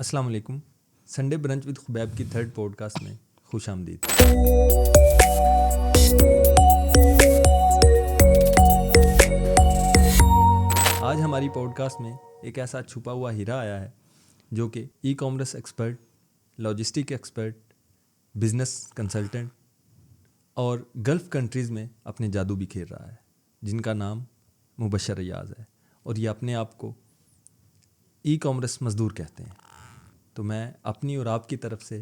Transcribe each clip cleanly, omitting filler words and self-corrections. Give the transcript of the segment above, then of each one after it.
अस्सलाम वालेकुम। Sunday brunch with Khubaib की थर्ड पॉडकास्ट में खुश आमदीद। आज हमारी पॉडकास्ट में एक ऐसा छुपा हुआ हीरा आया है जो कि e commerce expert, logistic expert, business consultant और गल्फ़ कंट्रीज़ में अपने जादू बिखेर रहा है, जिनका नाम मुबशर रियाज़ है और ये अपने आप को ई कॉमर्स मज़दूर कहते हैं। तो मैं अपनी और आपकी तरफ से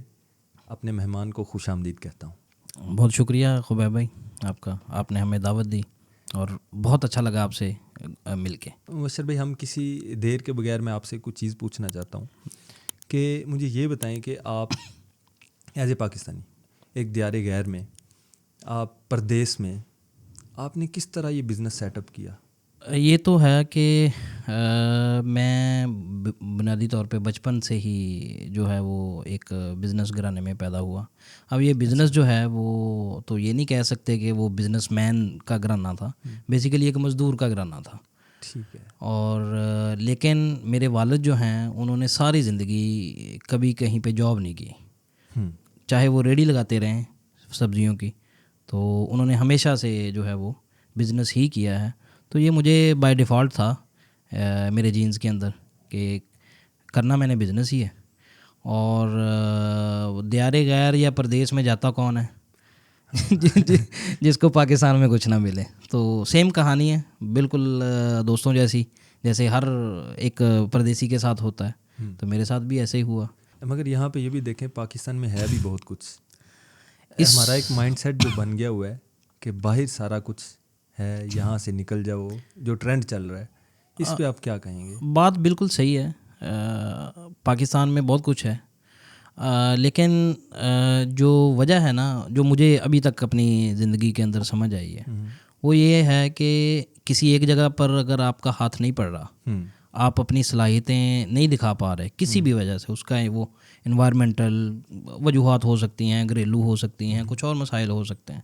अपने मेहमान को खुश आमदीद कहता हूँ। बहुत शुक्रिया खुबैब भाई आपका, आपने हमें दावत दी और बहुत अच्छा लगा आपसे मिलके। मुबशर भाई, हम किसी देर के बगैर मैं आपसे कुछ चीज़ पूछना चाहता हूँ कि मुझे ये बताएं कि आप एज ए पाकिस्तानी एक दियारे गैर में, आप परदेस में, आपने किस तरह ये बिज़नेस सेटअप किया? ये तो है कि मैं बुनियादी तौर पे बचपन से ही जो है वो एक बिज़नेस घराने में पैदा हुआ। अब ये बिज़नेस जो है वो तो ये नहीं कह सकते कि वो बिज़नेसमैन का घराना था, बेसिकली एक मज़दूर का घराना था। ठीक है। और लेकिन मेरे वालिद जो हैं उन्होंने सारी ज़िंदगी कभी कहीं पे जॉब नहीं की, चाहे वो रेडी लगाते रहें सब्जियों की, तो उन्होंने हमेशा से जो है वो बिज़नेस ही किया है। तो ये मुझे बाय डिफ़ॉल्ट था मेरे जीन्स के अंदर कि करना मैंने बिज़नेस ही है। और दियारे गैर या परदेश में जाता कौन है जिसको पाकिस्तान में कुछ ना मिले। तो सेम कहानी है बिल्कुल दोस्तों जैसी, जैसे हर एक परदेसी के साथ होता है, तो मेरे साथ भी ऐसे ही हुआ। मगर यहाँ पे ये भी देखें, पाकिस्तान में है भी बहुत कुछ। हमारा एक माइंडसेट जो बन गया हुआ है कि बाहर सारा कुछ है, यहाँ से निकल जाओ, जो ट्रेंड चल रहा है, इस पे आप क्या कहेंगे? बात बिल्कुल सही है। पाकिस्तान में बहुत कुछ है, लेकिन जो वजह है ना, जो मुझे अभी तक अपनी ज़िंदगी के अंदर समझ आई है, वो ये है कि किसी एक जगह पर अगर आपका हाथ नहीं पड़ रहा, आप अपनी सलाहियतें नहीं दिखा पा रहे किसी भी वजह से, उसका वो इन्वायरमेंटल वजूहात हो सकती हैं, घरेलू हो सकती हैं, कुछ और मसाइल हो सकते हैं,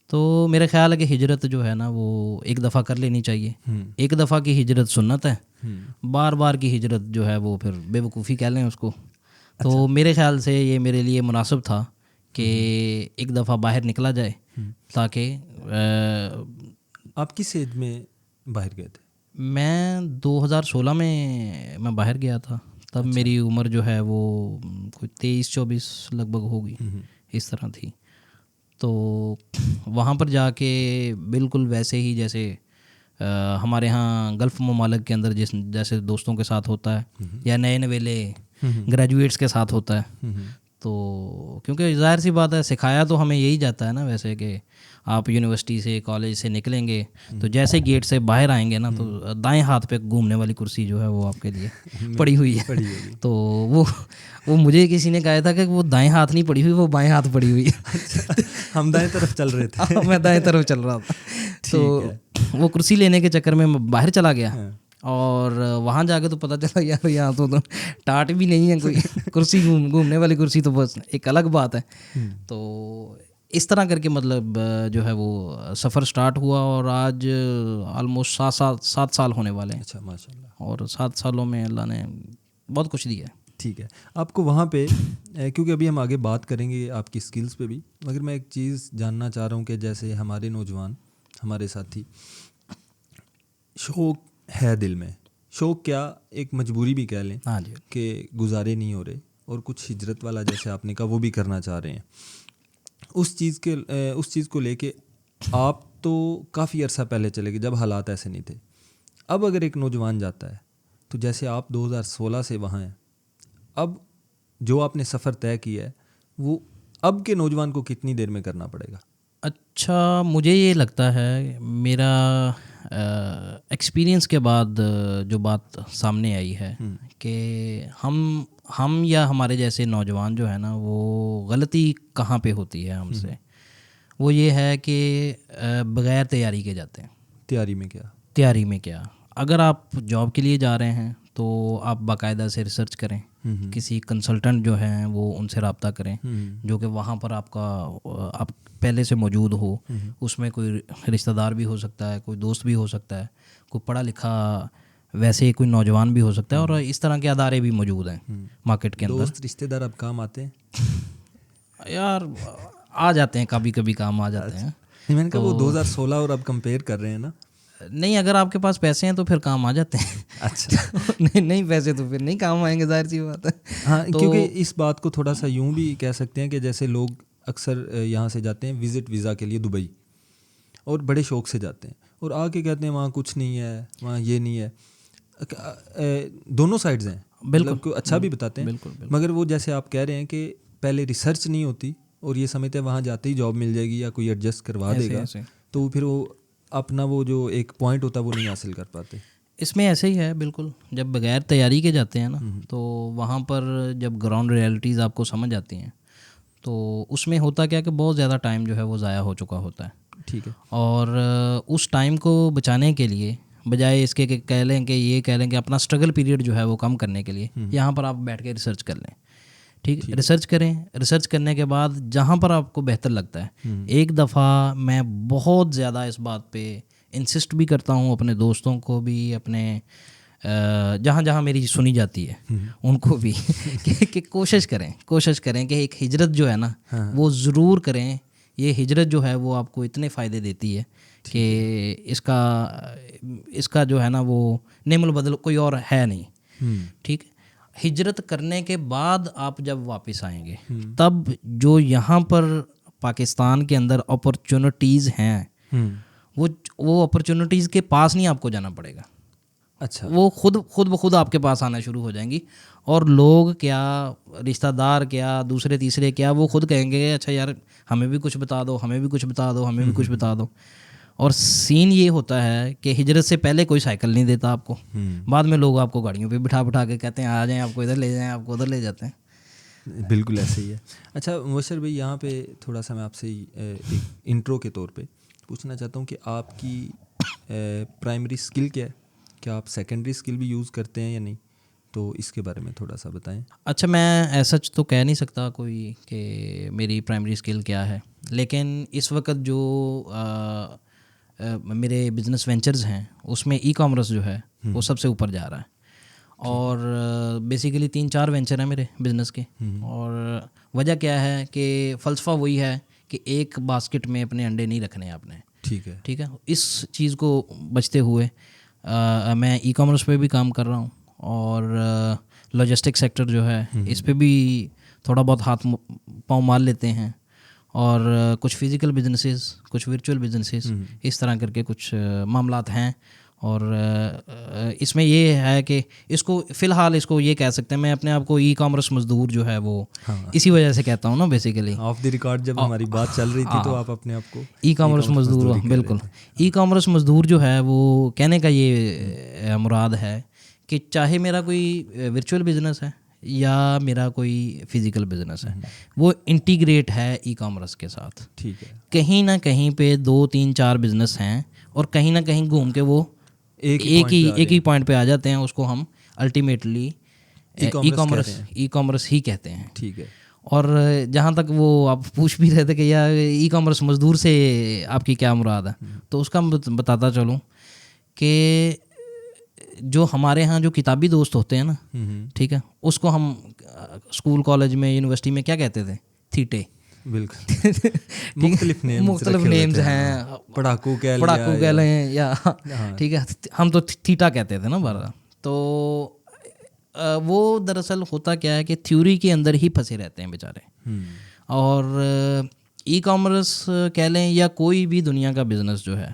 तो मेरा ख्याल है कि हिजरत जो है ना वो एक दफ़ा कर लेनी चाहिए। एक दफ़ा की हिजरत सुन्नत है, बार बार की हिजरत जो है वो फिर बेवकूफ़ी कह लें उसको। तो मेरे ख्याल से ये मेरे लिए मुनासिब था कि एक दफ़ा बाहर निकला जाए, ताकि आप किस एज में बाहर गए थे? मैं 2016 में मैं बाहर गया था, तब मेरी उम्र जो है वो कोई 23-24 लगभग होगी, इस तरह थी। तो वहाँ पर जाके बिल्कुल वैसे ही जैसे हमारे यहाँ गल्फ़ ममालिक के अंदर जैसे दोस्तों के साथ होता है या नए नवेले ग्रेजुएट्स के साथ होता है, तो क्योंकि ज़ाहिर सी बात है सिखाया तो हमें यही जाता है ना वैसे कि आप यूनिवर्सिटी से कॉलेज से निकलेंगे तो जैसे गेट से बाहर आएंगे ना, तो दाएं हाथ पे घूमने वाली कुर्सी जो है वो आपके लिए पड़ी हुई है। तो वो मुझे किसी ने कहा था कि वो दाएं हाथ नहीं पड़ी हुई, वो बाएं हाथ पड़ी हुई है। हम दाएं तरफ चल रहे थे। मैं दाएं तरफ चल रहा था। तो वो कुर्सी लेने के चक्कर में मैं बाहर चला गया, और वहाँ जाके तो पता चला यार यहाँ तो टाट भी नहीं है कोई कुर्सी, घूमने वाली कुर्सी तो बस एक अलग बात है। तो इस तरह करके मतलब जो है वो सफ़र स्टार्ट हुआ और आज ऑलमोस्ट 7 साल होने वाले हैं। अच्छा, माशाल्लाह। और 7 सालों में अल्लाह ने बहुत कुछ दिया है। ठीक है, आपको वहाँ पे, क्योंकि अभी हम आगे बात करेंगे आपकी स्किल्स पे भी, मगर मैं एक चीज़ जानना चाह रहा हूँ कि जैसे हमारे नौजवान, हमारे साथी, शौक़ है दिल में, शौक़ क्या एक मजबूरी भी कह लें, हाँ जी, कि गुजारे नहीं हो रहे, और कुछ हिजरत वाला जैसे आपने कहा वो भी करना चाह रहे हैं, उस चीज़ को लेके आप तो काफ़ी अर्सा पहले चले गए जब हालात ऐसे नहीं थे। अब अगर एक नौजवान जाता है, तो जैसे आप 2016 से वहाँ हैं, अब जो आपने सफ़र तय किया है वो अब के नौजवान को कितनी देर में करना पड़ेगा? अच्छा, मुझे ये लगता है मेरा एक्सपीरियंस के बाद जो बात सामने आई है कि हम या हमारे जैसे नौजवान जो है ना, वो गलती कहाँ पे होती है हमसे, वो ये है कि बग़ैर तैयारी के जाते हैं। तैयारी में क्या? तैयारी में क्या, अगर आप जॉब के लिए जा रहे हैं तो आप बाकायदा से रिसर्च करें, किसी कंसल्टेंट जो हैं वो उनसे रब्ता करें, जो कि वहाँ पर आपका आप पहले से मौजूद हो। उसमें कोई रिश्तेदार भी हो सकता है, कोई दोस्त भी हो सकता है, कोई पढ़ा लिखा वैसे कोई नौजवान भी हो सकता है, और इस तरह के अदारे भी मौजूद हैं मार्केट के अंदर। दोस्त रिश्तेदार अब काम आते हैं यार आ जाते हैं, कभी कभी काम आ जाते हैं। नहीं, मैंने कहा वो 2016 और अब कंपेयर कर रहे हैं ना। नहीं, अगर आपके पास पैसे हैं तो फिर काम आ जाते हैं। अच्छा नहीं पैसे तो फिर नहीं काम आएंगे, जाहिर सी बात है। हाँ, तो क्योंकि इस बात को थोड़ा सा यूं भी कह सकते हैं कि जैसे लोग अक्सर यहाँ से जाते हैं विजिट वीज़ा के लिए दुबई, और बड़े शौक से जाते हैं और आके कहते हैं वहाँ कुछ नहीं है, वहाँ ये नहीं है। दोनों साइड्स हैं, मतलब कोई अच्छा भी बताते हैं, बिल्कुल। मगर वो जैसे आप कह रहे हैं कि पहले रिसर्च नहीं होती और ये समझते हैं वहाँ जाते ही जॉब मिल जाएगी या कोई एडजस्ट करवा देगा, तो फिर वो अपना वो जो एक पॉइंट होता है वो नहीं हासिल कर पाते। इसमें ऐसे ही है बिल्कुल। जब बगैर तैयारी के जाते हैं ना, तो वहाँ पर जब ग्राउंड रियलिटीज़ आपको समझ आती हैं, तो उसमें होता क्या कि बहुत ज़्यादा टाइम जो है वो ज़ाया हो चुका होता है। ठीक है। और उस टाइम को बचाने के लिए, बजाय इसके कि कह लें कि अपना स्ट्रगल पीरियड जो है वो कम करने के लिए, यहाँ पर आप बैठ के रिसर्च कर लें। ठीक है, रिसर्च करें। रिसर्च करने के बाद जहाँ पर आपको बेहतर लगता है, एक दफ़ा मैं बहुत ज़्यादा इस बात पे इंसिस्ट भी करता हूँ अपने दोस्तों को भी, अपने जहाँ जहाँ मेरी सुनी जाती है उनको भी कि कोशिश करें कि एक हिजरत जो है ना वो ज़रूर करें। ये हिजरत जो है वो आपको इतने फ़ायदे देती है कि इसका जो है ना वो नेमुल बदल कोई और है नहीं। ठीक है, हिजरत करने के बाद आप जब वापस आएंगे, तब जो यहाँ पर पाकिस्तान के अंदर अपॉर्चुनिटीज़ हैं, वो अपॉर्चुनिटीज़ के पास नहीं आपको जाना पड़ेगा। अच्छा, वो खुद ब खुद आपके पास आना शुरू हो जाएंगी। और लोग क्या, रिश्तेदार क्या, दूसरे तीसरे क्या, वो खुद कहेंगे अच्छा यार हमें भी कुछ बता दो, हमें भी कुछ बता दो, हमें भी कुछ बता दो। और सीन ये होता है कि हिजरत से पहले कोई साइकिल नहीं देता आपको, बाद में लोग आपको गाड़ियों पे बिठा के कहते हैं आ जाएं, आपको इधर ले जाएं, आपको उधर ले जाते हैं। बिल्कुल ऐसे ही है। अच्छा मुबशर भाई, यहाँ पे थोड़ा सा मैं आपसे एक इंट्रो के तौर पे पूछना चाहता हूँ कि आपकी प्राइमरी स्किल क्या है? क्या आप सेकेंडरी स्किल भी यूज़ करते हैं या नहीं? तो इसके बारे में थोड़ा सा बताएं। अच्छा, मैं ऐसा तो कह नहीं सकता कोई कि मेरी प्राइमरी स्किल क्या है, लेकिन इस वक्त जो मेरे बिजनेस वेंचर्स हैं उसमें ई कॉमर्स जो है वो सबसे ऊपर जा रहा है। और बेसिकली 3-4 वेंचर हैं मेरे बिज़नेस के। और वजह क्या है कि फ़लसफ़ा वही है कि एक बास्केट में अपने अंडे नहीं रखने आपने। ठीक है, इस चीज़ को बचते हुए मैं ई कॉमर्स पे भी काम कर रहा हूँ, और लॉजिस्टिक सेक्टर जो है इस पे भी थोड़ा बहुत हाथ पाँव मार लेते हैं। और कुछ फिज़िकल बिजनेसेस, कुछ वर्चुअल बिजनेसेस, इस तरह करके कुछ मामलात हैं। और इसमें ये है कि इसको फ़िलहाल इसको ये कह सकते हैं, मैं अपने आप को ई कॉमर्स मज़दूर जो है वो इसी वजह से कहता हूँ ना बेसिकली। ऑफ द रिकॉर्ड जब हमारी बात चल रही थी तो आप अपने आप को ई कॉमर्स मज़दूर, बिल्कुल ई कॉमर्स मज़दूर जो है वो कहने का ये मुराद है कि चाहे मेरा कोई वर्चुअल बिजनेस है या मेरा कोई फिज़िकल बिजनेस है, वो इंटीग्रेट है ई कॉमर्स के साथ। ठीक है, कहीं ना कहीं पे 2-3-4 बिजनेस हैं और कहीं ना कहीं घूम के वो एक ही पॉइंट पे आ जाते हैं। उसको हम अल्टीमेटली ई कॉमर्स ही कहते हैं। ठीक है। और जहाँ तक वो आप पूछ भी रहे थे कि यार ई कॉमर्स मज़दूर से आपकी क्या मुराद है, तो उसका मैं बताता चलूँ कि जो हमारे यहाँ जो किताबी दोस्त होते हैं ना, ठीक है, उसको हम स्कूल कॉलेज में यूनिवर्सिटी में क्या कहते थे, थीटे। बिल्कुल मुख्तलिफ नेम्स हैं, पढ़ाकू कह लें या ठीक है, हम तो थीटा कहते थे ना बारह। तो वो दरअसल होता क्या है कि थ्योरी के अंदर ही फंसे रहते हैं बेचारे। और ई कॉमर्स कह लें या कोई भी दुनिया का बिजनेस जो है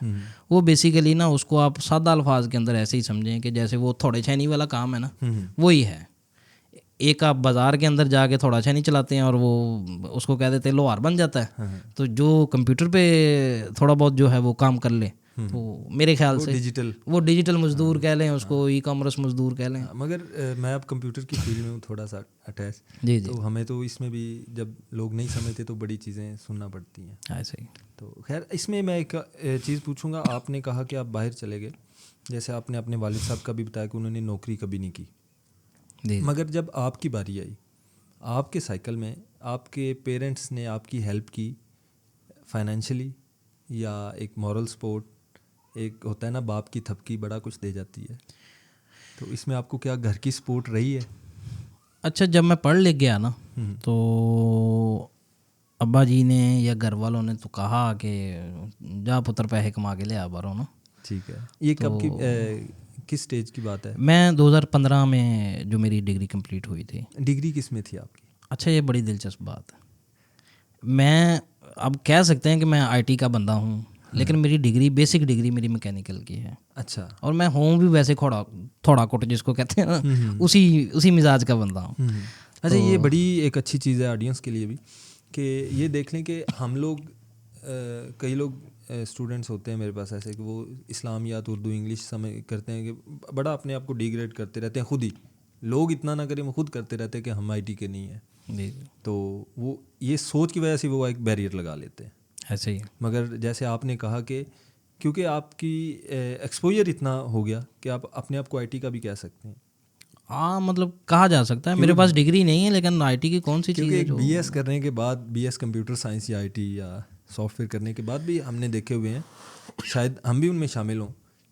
वो बेसिकली ना, उसको आप सादा अल्फाज के अंदर ऐसे ही समझें कि जैसे वो थोड़े छेनी वाला काम है ना, वही है। एक आप बाज़ार के अंदर जाके थोड़ा छेनी चलाते हैं और वो उसको कह देते हैं लोहार बन जाता है। तो जो कंप्यूटर पे थोड़ा बहुत जो है वो काम कर ले, तो मेरे ख्याल से वो डिजिटल मजदूर कह लें उसको, ई कॉमर्स मजदूर कह लें। मगर मैं अब कंप्यूटर की फील्ड में हूँ थोड़ा सा अटैच, तो हमें तो इसमें भी जब लोग नहीं समझते तो बड़ी चीज़ें सुनना पड़ती हैं। ऐसे ही। तो खैर इसमें मैं एक चीज़ पूछूंगा। आपने कहा कि आप बाहर चले गए, जैसे आपने अपने वालिद साहब का भी बताया कि उन्होंने नौकरी कभी नहीं की, मगर जब आपकी बारी आई, आपके साइकिल में आपके पेरेंट्स ने आपकी हेल्प की फाइनेंशियली, या एक मॉरल सपोर्ट, एक होता है ना बाप की थपकी बड़ा कुछ दे जाती है? तो इसमें आपको क्या घर की सपोर्ट रही है? अच्छा, जब मैं पढ़ लिख गया ना तो अब्बा जी ने या घर वालों ने तो कहा कि जा पुत्र पैसे कमा के ले आ बारो ना। ठीक है, ये कब की किस स्टेज की बात है? मैं 2015 में जो मेरी डिग्री कंप्लीट हुई थी। डिग्री किस में थी आपकी? अच्छा, ये बड़ी दिलचस्प बात है। मैं अब कह सकते हैं कि मैं आईटी का बंदा हूँ, लेकिन मेरी डिग्री, बेसिक डिग्री मेरी मैकेनिकल की है। अच्छा। और मैं हूँ भी वैसे थोड़ा कोट जिसको कहते हैं ना, उसी मिजाज का बंदा हूँ। अच्छा, ये बड़ी एक अच्छी चीज़ है ऑडियंस के लिए भी कि ये देख लें कि हम लोग कई लोग स्टूडेंट्स होते हैं मेरे पास ऐसे कि वो इस्लामियात, उर्दू, इंग्लिश समझ करते हैं कि बड़ा अपने आप को डिग्रेड करते रहते हैं खुद ही। लोग इतना ना करें, वो खुद करते रहते हैं कि हम आईटी के नहीं हैं। तो वो ये सोच की वजह से वो एक बैरियर लगा लेते हैं। ऐसे ही। मगर जैसे आपने कहा कि क्योंकि आपकी एक्सपोजर इतना हो गया कि आप अपने आप को आईटी का भी कह सकते हैं। हाँ, मतलब कहा जा सकता है। मेरे पास डिग्री नहीं है, लेकिन आईटी की कौन सी चीज़ है जो बीएस करने के बाद, बीएस कंप्यूटर साइंस या आईटी या सॉफ्टवेयर करने के बाद भी हमने देखे हुए हैं, शायद हम भी उनमें शामिल हों,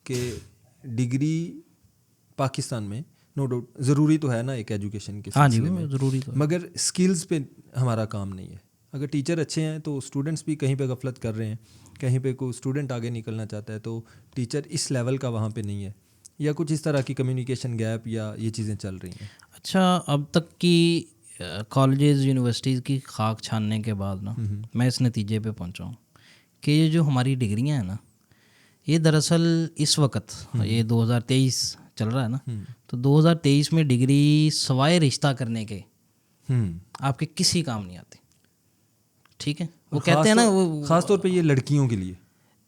कि डिग्री पाकिस्तान में नो डाउट ज़रूरी तो है ना एक एजुकेशन के सिलसिले में, ज़रूरी तो, मगर स्किल्स पे हमारा काम नहीं है। अगर टीचर अच्छे हैं तो स्टूडेंट्स भी कहीं पे गफलत कर रहे हैं, कहीं पे कोई स्टूडेंट आगे निकलना चाहता है तो टीचर इस लेवल का वहाँ पे नहीं है, या कुछ इस तरह की कम्युनिकेशन गैप या ये चीज़ें चल रही हैं। अच्छा, अब तक की कॉलेजेस यूनिवर्सिटीज़ की खाक छानने के बाद ना मैं इस नतीजे पे पहुंचा हूँ कि ये जो हमारी डिग्रियां हैं ना, ये दरअसल इस वक्त ये 2023 चल रहा है ना, तो 2023 में डिग्री सवाए रिश्ता करने के आपके किसी काम नहीं आती। ठीक है, वो कहते हैं ना, वो ख़ास तौर पे ये लड़कियों के लिए,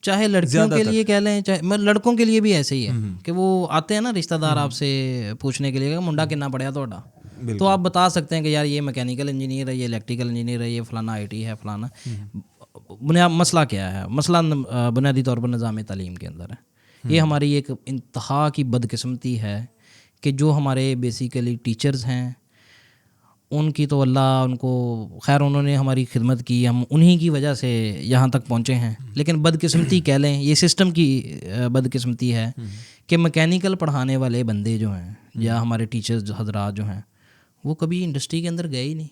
चाहे लड़कियों के लिए कह लें, चाहे मतलब लड़कों के लिए भी ऐसे ही है कि वो आते हैं ना रिश्तेदार आपसे पूछने के लिए मुंडा कितना पढ़ा तोड़ा, तो आप बता सकते हैं कि यार ये मैकेनिकल इंजीनियर है, ये इलेक्ट्रिकल इंजीनियर है, ये फलाना आईटी है, फलाना। बुनियाद मसला क्या है? मसला बुनियादी तौर पर निज़ाम तालीम के अंदर है। ये हमारी एक इंतहा की बदकिस्मती है कि जो हमारे बेसिकली टीचर्स हैं, उनकी तो अल्लाह उनको खैर, उन्होंने हमारी खिदमत की, हम उन्हीं की वजह से यहाँ तक पहुँचे हैं। लेकिन बदकिस्मती कह लें, ये सिस्टम की बदकिस्मती है कि मैकेनिकल पढ़ाने वाले बंदे जो हैं या हमारे टीचर्स हजरात जो हैं, वो कभी इंडस्ट्री के अंदर गए ही नहीं।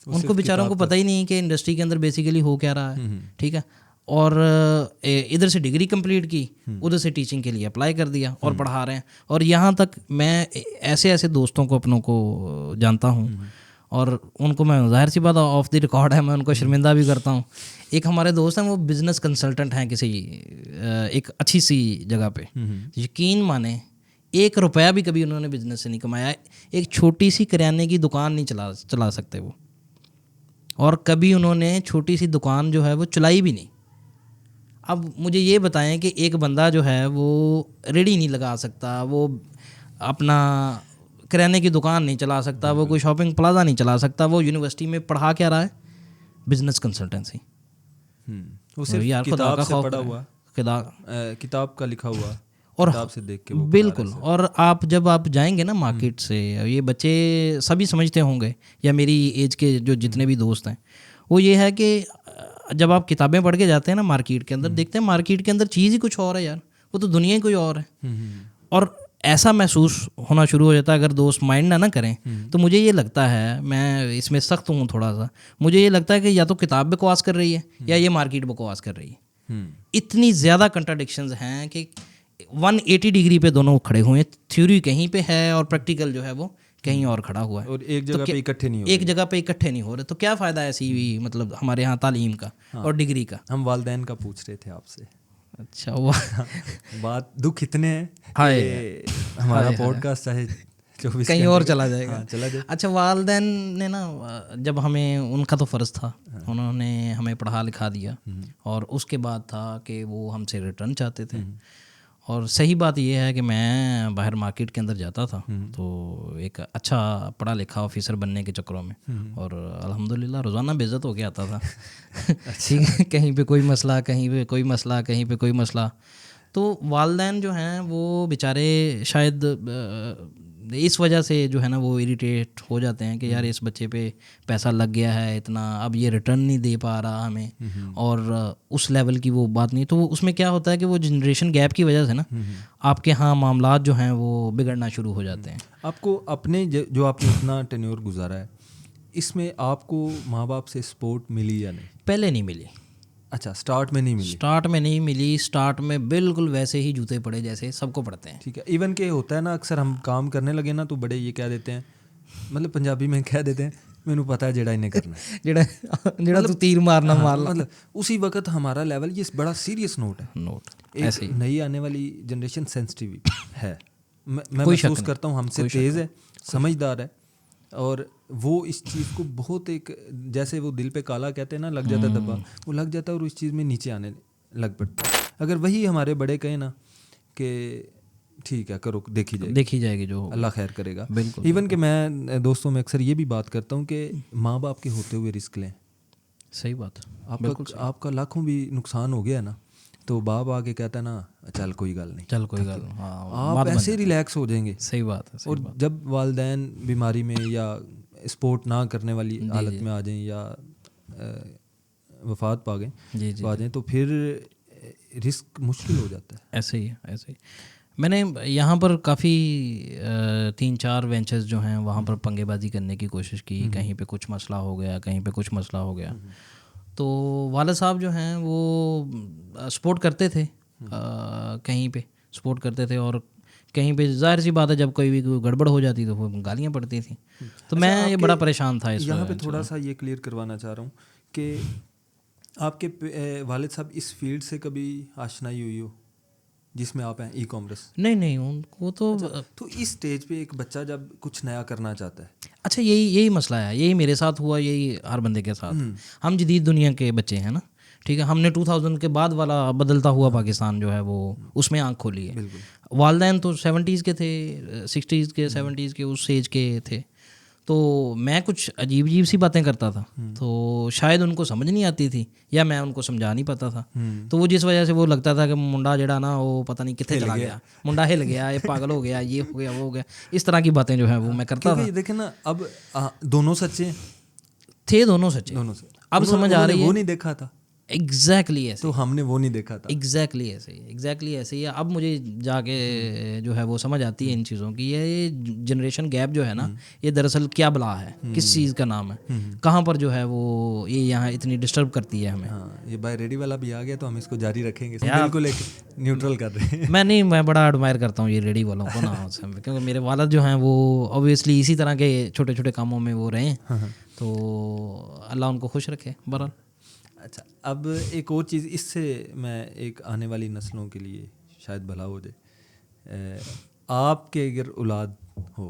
उनको बेचारों को पता ही नहीं कि इंडस्ट्री के अंदर बेसिकली हो क्या रहा है। ठीक है, और इधर से डिग्री कंप्लीट की, उधर से टीचिंग के लिए अप्लाई कर दिया और पढ़ा रहे हैं। और यहाँ तक मैं ऐसे दोस्तों को, अपनों को जानता हूँ, और उनको मैं, जाहिर सी बात ऑफ द रिकॉर्ड है, मैं उनको शर्मिंदा भी करता हूँ। एक हमारे दोस्त हैं, वो बिज़नेस कंसल्टेंट हैं किसी एक अच्छी सी जगह पे। यकीन माने 1 रुपया भी कभी उन्होंने बिज़नेस से नहीं कमाया। एक छोटी सी करियाने की दुकान नहीं चला सकते वो, और कभी उन्होंने छोटी सी दुकान जो है वो चलाई भी नहीं। अब मुझे ये बताएं कि एक बंदा जो है वो रेडी नहीं लगा सकता, वो अपना किराने की दुकान नहीं चला सकता, वो कोई शॉपिंग प्लाजा नहीं चला सकता, वो यूनिवर्सिटी में पढ़ा क्या रहा है? Business consultancy. वो सिर्फ किताब से पढ़ा हुआ, किताब का लिखा हुआ, और किताब से देख के वो बिल्कुल। और जब आप जाएंगे ना मार्केट से, ये बच्चे सभी समझते होंगे, या मेरी एज के जो जितने भी दोस्त हैं, वो ये है कि जब आप किताबें पढ़ के जाते हैं ना मार्केट के अंदर, देखते हैं मार्केट के अंदर चीज़ ही कुछ और है यार, वो तो दुनिया ही कोई और है। और ऐसा महसूस होना शुरू हो जाता है, अगर दोस्त माइंड ना करें, तो मुझे ये लगता है, मैं इसमें सख्त हूँ थोड़ा सा, मुझे ये लगता है कि या तो किताब बकवास कर रही है या ये मार्केट बकवास कर रही है। इतनी ज़्यादा कंट्राडिक्शंस हैं कि 180 डिग्री पे दोनों खड़े हुए हैं। थ्योरी कहीं पे है और प्रैक्टिकल जो है वो कहीं और खड़ा हुआ है, और एक जगह पे इकट्ठे नहीं हो रहे। तो क्या फ़ायदा है ऐसी मतलब हमारे यहाँ तालीम का और डिग्री का? हम वालिदैन का पूछ रहे थे आपसे। अच्छा, बात दुख इतने हैं कि हमारा पॉडकास्ट चाहे 24 कहीं और चला जाएगा। चला जाए। अच्छा, वालिदैन ने ना, जब हमें, उनका तो फ़र्ज़ था, उन्होंने हमें पढ़ा लिखा दिया, और उसके बाद था कि वो हमसे रिटर्न चाहते थे। और सही बात यह है कि मैं बाहर मार्केट के अंदर जाता था तो एक अच्छा पढ़ा लिखा ऑफिसर बनने के चक्करों में, और अल्हम्दुलिल्लाह रोज़ाना बेइज्जत हो के आता था। ठीक है, कहीं पे कोई मसला, कहीं पे कोई मसला, कहीं पे कोई मसला। तो वालिदैन जो हैं वो बेचारे शायद इस वजह से जो है ना वो इरिटेट हो जाते हैं कि यार इस बच्चे पे पैसा लग गया है इतना, अब ये रिटर्न नहीं दे पा रहा हमें, और उस लेवल की वो बात नहीं। तो उसमें क्या होता है कि वो जनरेशन गैप की वजह से ना आपके यहाँ मामलात जो हैं वो बिगड़ना शुरू हो जाते हैं। आपको अपने जो आपने इतना टेन्योर गुजारा है, इसमें आपको माँ बाप से सपोर्ट मिली या नहीं? पहले नहीं मिली। अच्छा, स्टार्ट में नहीं मिली? स्टार्ट में नहीं मिली। स्टार्ट में बिल्कुल वैसे ही जूते पड़े जैसे सबको पड़ते हैं। ठीक है। इवन के होता है ना, अक्सर हम काम करने लगे ना तो बड़े ये कह देते हैं, मतलब पंजाबी में कह देते हैं, मैनू पता है जेड़ा इन्हें करना है, जेड़ा तू तीर मारना मार ला। मतलब उसी वक्त हमारा लेवल ये बड़ा सीरियस नोट है। ऐसे एक नई आने वाली जनरेशन सेंसिटिव है, मैं महसूस करता हूँ, हमसे तेज़ है, समझदार है, और वो इस चीज़ को बहुत एक, जैसे वो दिल पे काला कहते हैं ना, लग जाता है धब्बा, वो लग जाता है और उस चीज़ में नीचे आने लग पड़ता है। अगर वही हमारे बड़े कहें ना कि ठीक है करो, देखी जाएगी जो अल्लाह खैर करेगा। इवन कि मैं दोस्तों में अक्सर ये भी बात करता हूँ कि माँ बाप के होते हुए रिस्क लें। सही बात। आपका लाखों भी नुकसान हो गया ना तो बाप आके कहता है ना, चल कोई गल नहीं, चल कोई गल, आप ऐसे रिलैक्स हो जाएंगे। सही बात है। और जब वालिदैन बीमारी में या स्पोर्ट ना करने वाली हालत में आ जाएं या वफात पा जाएं तो फिर रिस्क मुश्किल हो जाता है। ऐसे ही मैंने यहाँ पर काफ़ी 3-4 वेंचर्स जो हैं वहाँ पर पंगेबाजी करने की कोशिश की। कहीं पे कुछ मसला हो गया, कहीं पे कुछ मसला हो गया। तो वाले साहब जो हैं वो सपोर्ट करते थे, कहीं पे सपोर्ट करते थे, और कहीं पे जाहिर सी बात है जब कोई भी गड़बड़ हो जाती तो वो गालियाँ पड़ती थी। तो मैं ये बड़ा परेशान था। इस यहाँ पे थोड़ा सा ये क्लियर करवाना चाह रहा हूँ कि आपके वालिद साहब इस फील्ड से कभी आशनाई हुई हो जिसमें आप हैं, ई कॉमर्स? नहीं उनको तो तो इस स्टेज पे एक बच्चा जब कुछ नया करना चाहता है, अच्छा यही मसला है, यही मेरे साथ हुआ, यही हर बंदे के साथ। हम जदीद दुनिया के बच्चे हैं ना, ठीक है, हमने 2000 के बाद वाला बदलता हुआ पाकिस्तान जो है वो उसमें आँख खोली है। वालिदैन तो 70s के थे, 60s के 70s के उस एज के थे। तो मैं कुछ अजीब सी बातें करता था, तो शायद उनको समझ नहीं आती थी या मैं उनको समझा नहीं पाता था। तो वो जिस वजह से वो लगता था कि मुंडा जड़ा ना वो पता नहीं कितने चला गया, मुंडा हिल गया, ये पागल हो गया, ये हो गया, वो हो गया, इस तरह की बातें जो है वो मैं करता था। देखें ना, अब दोनों सच्चे थे, दोनों सच्चे। अब समझ आ रही है, वो नहीं देखा था एग्जैक्टली ऐसे, तो हमने वो नहीं देखा था। एग्जैक्टली ऐसे ही। अब मुझे जाके जो है वो समझ आती है इन चीज़ों की। ये जनरेशन गैप जो है ना, ये दरअसल क्या बला है, किस चीज़ का नाम है, कहाँ पर जो है वो ये यहाँ इतनी डिस्टर्ब करती है हमें। हाँ, ये बाय रेडी वाला भी आ गया तो हम इसको जारी रखेंगे, बिल्कुल एक न्यूट्रल कर रहे हैं। मैं बड़ा एडमायर करता हूँ ये रेडी वालों को ना, क्योंकि मेरे वालिद जो हैं वो ऑब्वियसली इसी तरह के छोटे छोटे कामों में वो रहे, तो अल्लाह उनको खुश रखे बहरहाल। अच्छा, अब एक और चीज़, इससे मैं एक आने वाली नस्लों के लिए शायद भला हो जाए, आपके अगर औलाद हो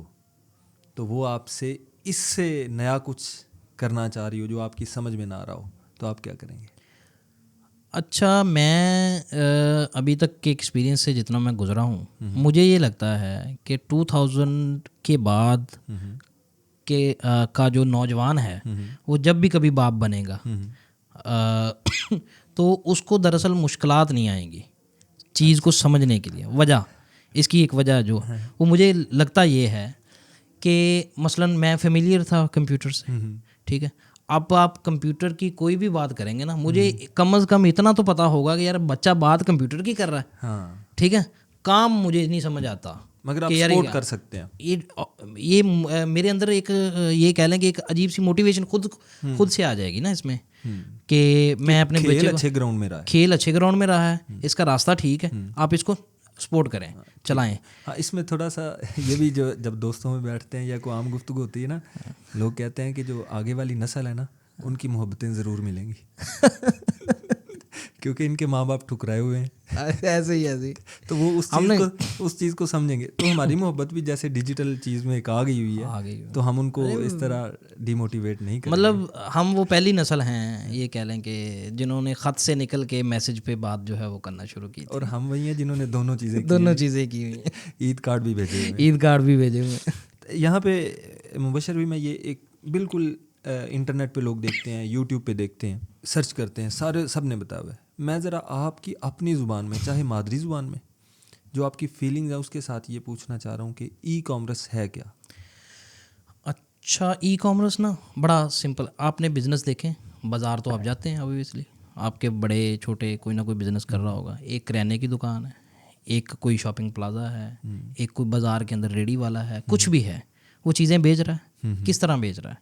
तो वो आपसे इससे नया कुछ करना चाह रही हो जो आपकी समझ में ना आ रहा हो, तो आप क्या करेंगे? अच्छा, मैं अभी तक के एक्सपीरियंस से जितना मैं गुज़रा हूँ, मुझे ये लगता है कि 2000 के बाद के का जो नौजवान है वो जब भी कभी बाप बनेगा तो उसको दरअसल मुश्किलात नहीं आएंगी चीज़ को समझने के लिए। वजह इसकी एक वजह जो वो मुझे लगता ये है कि मसलन मैं फेमिलियर था कंप्यूटर से, ठीक है, अब आप कंप्यूटर की कोई भी बात करेंगे ना, मुझे कम से कम इतना तो पता होगा कि यार बच्चा बात कंप्यूटर की कर रहा है, हाँ, ठीक है, काम मुझे नहीं समझ आता, मगर आप सपोर्ट कर सकते हैं। ये मेरे अंदर एक ये कह लें कि एक अजीब सी मोटिवेशन खुद से आ जाएगी ना इसमें कि मैं अपने बच्चे को, अच्छे ग्राउंड में रहा है, खेल अच्छे ग्राउंड में रहा है, इसका रास्ता ठीक है, आप इसको सपोर्ट करें, चलाएं। हाँ, इसमें थोड़ा सा ये भी, जो जब दोस्तों में बैठते हैं या कोई आम गुफ्तगू होती है ना, लोग कहते हैं कि जो आगे वाली नस्ल है ना उनकी मोहब्बतें ज़रूर मिलेंगी क्योंकि इनके माँ बाप ठुकराए हुए हैं। ऐसे ही तो वो उस चीज़ को समझेंगे, तो हमारी मोहब्बत भी जैसे डिजिटल चीज़ में एक आ गई हुई है, तो हम उनको इस तरह डिमोटिवेट नहीं करेंगे। मतलब हम वो पहली नस्ल हैं, ये कह लें कि जिन्होंने ख़त से निकल के मैसेज पे बात जो है वो करना शुरू की थी। और हम वही हैं जिन्होंने दोनों चीज़ें की हुई हैं। ईद कार्ड भी भेजे हुए। यहाँ पे मुबशर भी, मैं ये एक बिल्कुल इंटरनेट पे लोग देखते हैं, यूट्यूब पे देखते हैं, सर्च करते हैं, सारे सब ने बताया हुआ है। मैं ज़रा आपकी अपनी ज़ुबान में, चाहे मादरी ज़ुबान में जो आपकी फीलिंग्स है उसके साथ ये पूछना चाह रहा हूँ कि ई कॉमर्स है क्या? अच्छा, ई कॉमर्स ना बड़ा सिंपल। आपने बिज़नेस देखे, बाज़ार तो आप जाते हैं ऑब्वियसली, आपके बड़े छोटे कोई ना कोई बिज़नेस कर रहा होगा। एक किराने की दुकान है, एक कोई शॉपिंग प्लाजा है, एक कोई बाज़ार के अंदर रेडी वाला है, कुछ भी है, वो चीज़ें बेच रहा है। किस तरह बेच रहा है?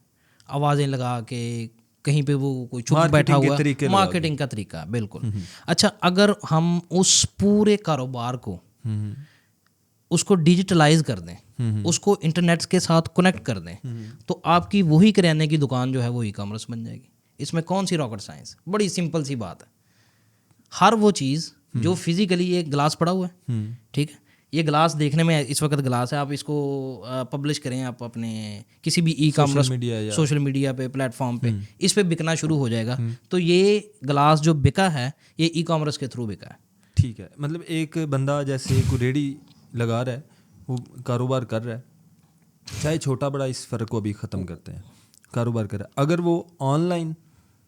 आवाज़ें लगा के, कहीं पे वो कोई चुप बैठा हुआ, मार्केटिंग का तरीका, बिल्कुल। अच्छा, अगर हम उस पूरे कारोबार को उसको डिजिटलाइज कर दें, उसको इंटरनेट के साथ कनेक्ट कर दें, तो आपकी वही किराने की दुकान जो है वो ई कॉमर्स बन जाएगी। इसमें कौन सी रॉकेट साइंस, बड़ी सिंपल सी बात है। हर वो चीज़ जो फिजिकली एक गिलास पड़ा हुआ है, ठीक है, ये गिलास देखने में इस वक्त गिलास है, आप इसको पब्लिश करें आप अपने किसी भी ई कॉमर्स सोशल मीडिया पे प्लेटफॉर्म पे, इस पे बिकना शुरू हो जाएगा। तो ये गिलास जो बिका है ये ई कॉमर्स के थ्रू बिका है। ठीक है, मतलब एक बंदा जैसे कोई रेडी लगा रहा है, वो कारोबार कर रहा है, चाहे छोटा बड़ा, इस फ़र्क को अभी ख़त्म करते हैं, कारोबार कर रहा है। अगर वो ऑनलाइन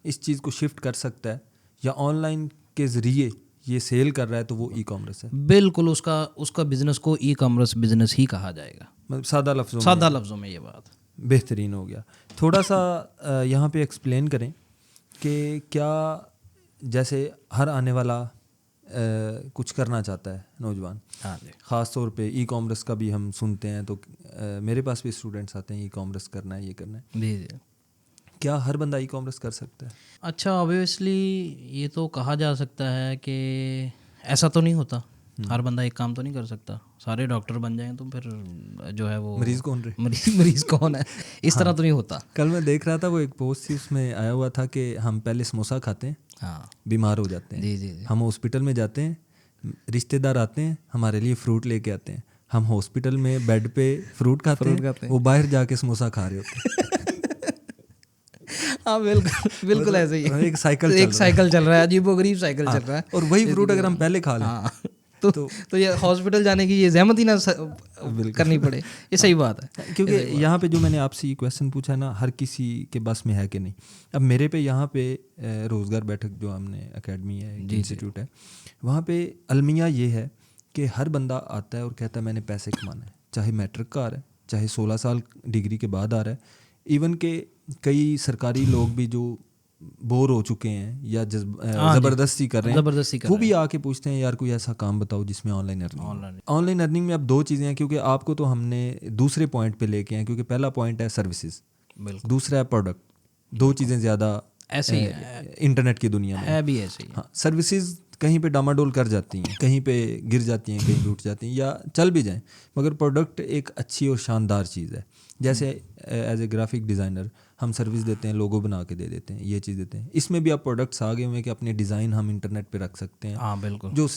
इस चीज़ को शिफ्ट कर सकता है या ऑनलाइन के ज़रिए ये सेल कर रहा है तो वो ई कॉमर्स है। बिल्कुल, उसका बिजनेस को ई कॉमर्स बिजनेस ही कहा जाएगा। मतलब सादा लफ्ज़ों में ये बात बेहतरीन हो गया। थोड़ा सा यहाँ पे एक्सप्लेन करें कि क्या, जैसे हर आने वाला कुछ करना चाहता है नौजवान, हाँ जी, ख़ास तौर पे ई कॉमर्स का भी हम सुनते हैं, तो मेरे पास भी स्टूडेंट्स आते हैं, ई कॉमर्स करना है, ये करना है। जी जी। क्या हर बंदा ई कॉमर्स कर सकता है? अच्छा, ऑब्वियसली ये तो कहा जा सकता है कि ऐसा तो नहीं होता, हर बंदा एक काम तो नहीं कर सकता। सारे डॉक्टर बन जाएं तो फिर जो है वो मरीज़ कौन रहे, मरीज़ कौन है, इस तरह तो नहीं होता। कल मैं देख रहा था, वो एक पोस्ट थी, उसमें आया हुआ था कि हम पहले समोसा खाते हैं, हाँ, बीमार हो जाते हैं, जी जी जी, हम हॉस्पिटल में जाते हैं, रिश्तेदार आते हैं, हमारे लिए फ्रूट लेके आते हैं, हम हॉस्पिटल में बेड पे फ्रूट खाते हैं, वो बाहर जाके समोसा खा रहे होते हैं। हाँ बिल्कुल बिल्कुल ऐसे ही है। एक साइकिल चल रहा है, अजीबोगरीब साइकिल चल रहा है। और वही फ्रूट अगर हम पहले खा लें, हाँ, तो ये हॉस्पिटल जाने की ये ज़हमत ही ना करनी पड़े, ये सही बात है। क्योंकि यहाँ पे जो मैंने आपसे ये क्वेश्चन पूछा ना, हर किसी के बस में है कि नहीं। अब मेरे पे यहाँ पे रोज़गार बैठक जो हमने एकेडमी है, इंस्टीट्यूट है, वहाँ पे अलमिया ये है कि हर बंदा आता है और कहता है मैंने पैसे कमाना है, चाहे मैट्रिक का आ रहा है, चाहे 16 साल डिग्री के बाद आ रहा है। इवन के कई सरकारी लोग भी जो बोर हो चुके हैं या ज़बरदस्ती कर रहे हैं, वो भी आके पूछते हैं यार कोई ऐसा काम बताओ जिसमें ऑनलाइन अर्निंग में अब दो चीज़ें हैं, क्योंकि आपको तो हमने दूसरे पॉइंट पे लेके आए, क्योंकि पहला पॉइंट है सर्विसेज, दूसरा है प्रोडक्ट। दो चीज़ें ज़्यादा ऐसे ही है इंटरनेट की दुनिया में, है भी ऐसे ही। हाँ, सर्विसेज कहीं पे डामाडोल कर जाती हैं, कहीं पे गिर जाती हैं, कहीं टूट जाती हैं या चल भी जाएं, मगर प्रोडक्ट एक अच्छी और शानदार चीज़ है। जैसे एज ए ग्राफिक डिज़ाइनर हम सर्विस देते हैं, लोगो बना के दे देते हैं, ये चीज़ देते हैं। इसमें भी आप प्रोडक्ट्स आ गए हुए हैं कि अपने डिज़ाइन हम इंटरनेट पे रख सकते हैं। हाँ बिल्कुल,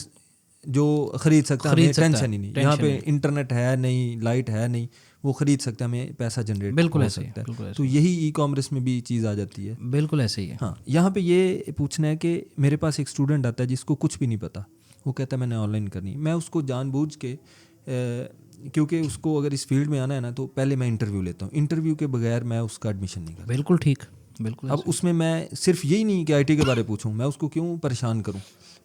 जो ख़रीद सकता है, हमें टेंशन ही नहीं। यहाँ पे इंटरनेट है नहीं, लाइट है नहीं, वो ख़रीद सकता है, हमें पैसा जनरेट हो सकता है। तो यही ई कॉमर्स में भी चीज़ आ जाती है। बिल्कुल ऐसे ही है। हाँ, यहाँ पे ये पूछना है कि मेरे पास एक स्टूडेंट आता है जिसको कुछ भी नहीं पता, वो कहता है मैंने ऑनलाइन करनी। मैं उसको जानबूझ के क्योंकि उसको अगर इस फील्ड में आना है ना, तो पहले मैं इंटरव्यू लेता हूँ, इंटरव्यू के बगैर मैं उसका एडमिशन नहीं करता। बिल्कुल ठीक, बिल्कुल। अब उसमें मैं सिर्फ यही नहीं कि आईटी के बारे में पूछूं, मैं उसको क्यों परेशान करूं,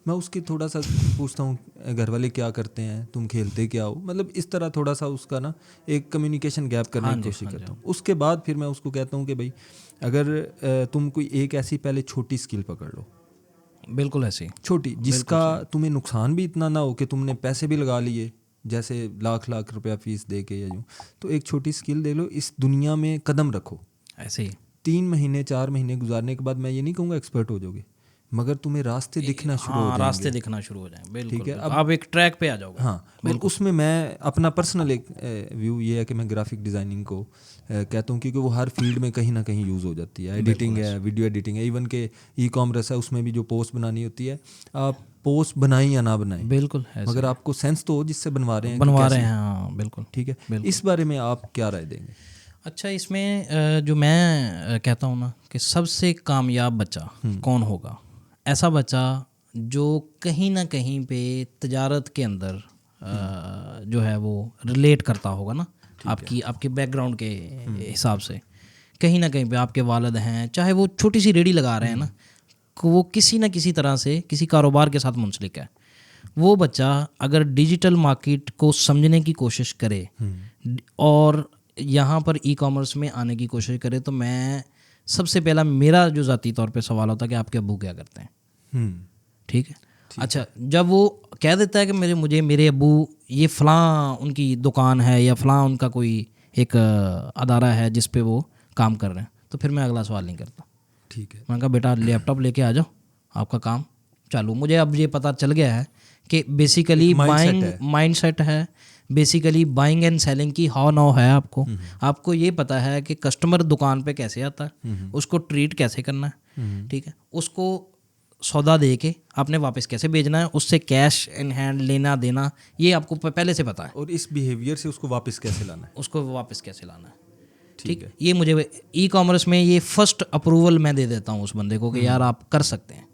मैं उसकी थोड़ा सा पूछता हूँ घर वाले क्या करते हैं, तुम खेलते क्या हो, मतलब इस तरह थोड़ा सा उसका ना एक कम्युनिकेशन गैप करने की कोशिश करता हूँ। उसके बाद फिर मैं उसको कहता हूँ कि भाई अगर तुम कोई एक ऐसी पहले छोटी स्किल पकड़ लो, बिल्कुल ऐसे छोटी, जिसका तुम्हें नुकसान भी इतना ना हो कि तुमने पैसे भी लगा लिए, जैसे लाख लाख रुपया फीस दे के या यूँ, तो एक छोटी स्किल दे लो, इस दुनिया में कदम रखो। ऐसे ही 3 महीने 4 महीने गुजारने के बाद मैं ये नहीं कहूँगा एक्सपर्ट हो जाओगे, मगर तुम्हें रास्ते दिखना शुरू हो जाएंगे, रास्ते दिखना शुरू हो जाएंगे। बिल्कुल, ठीक है, अब आप एक ट्रैक पे आ जाओगे। हाँ, बिल्कुल। उसमें मैं अपना पर्सनल एक व्यू ये है कि मैं ग्राफिक डिज़ाइनिंग को कहता हूँ, क्योंकि वो हर फील्ड में कहीं ना कहीं यूज़ हो जाती है। एडिटिंग है, वीडियो एडिटिंग है, इवन के ई कॉमर्स है, उसमें भी जो पोस्ट बनानी होती है, आप पोस्ट बनाएं या ना बनाएं, बिल्कुल, मगर आपको सेंस तो हो जिससे बनवा रहे हैं, हाँ बिल्कुल, ठीक है। इस बारे में आप क्या राय देंगे? अच्छा, इसमें जो मैं कहता हूँ ना कि सबसे कामयाब बच्चा कौन होगा, ऐसा बच्चा जो कहीं ना कहीं पे तजारत के अंदर जो है वो रिलेट करता होगा ना, आपके बैकग्राउंड के हिसाब से, कहीं ना कहीं पे आपके वालिद हैं, चाहे वो छोटी सी रेडी लगा रहे हैं ना, वो किसी न किसी तरह से किसी कारोबार के साथ मुंसलिक है, वो बच्चा अगर डिजिटल मार्केट को समझने की कोशिश करे और यहाँ पर ई कॉमर्स में आने की कोशिश करे, तो मैं सबसे पहला मेरा जो ज़ाती तौर पे सवाल होता है कि आपके अब्बू क्या करते हैं। ठीक है, अच्छा, जब वो कह देता है कि मेरे अब्बू ये फ़लाँ उनकी दुकान है या फ़लाँ उनका कोई एक अदारा है जिस पे वो काम कर रहे हैं, तो फिर मैं अगला सवाल नहीं करता। ठीक है, मैंने कहा बेटा लैपटॉप लेके आ जाओ, आपका काम चालू। मुझे अब ये पता चल गया है कि बेसिकली बाइंग माइंडसेट है, बेसिकली बाइंग एंड सेलिंग की हाउ नाउ है आपको। आपको ये पता है कि कस्टमर दुकान पे कैसे आता है, उसको ट्रीट कैसे करना है, ठीक है, उसको सौदा दे के आपने वापस कैसे भेजना है, उससे कैश इन हैंड लेना देना, ये आपको पहले से पता है। और इस बिहेवियर से उसको वापस कैसे लाना है, उसको वापस कैसे लाना है, ठीक है। ये मुझे ई कॉमर्स में ये फर्स्ट अप्रूवल मैं दे देता हूँ उस बंदे को कि यार आप कर सकते हैं।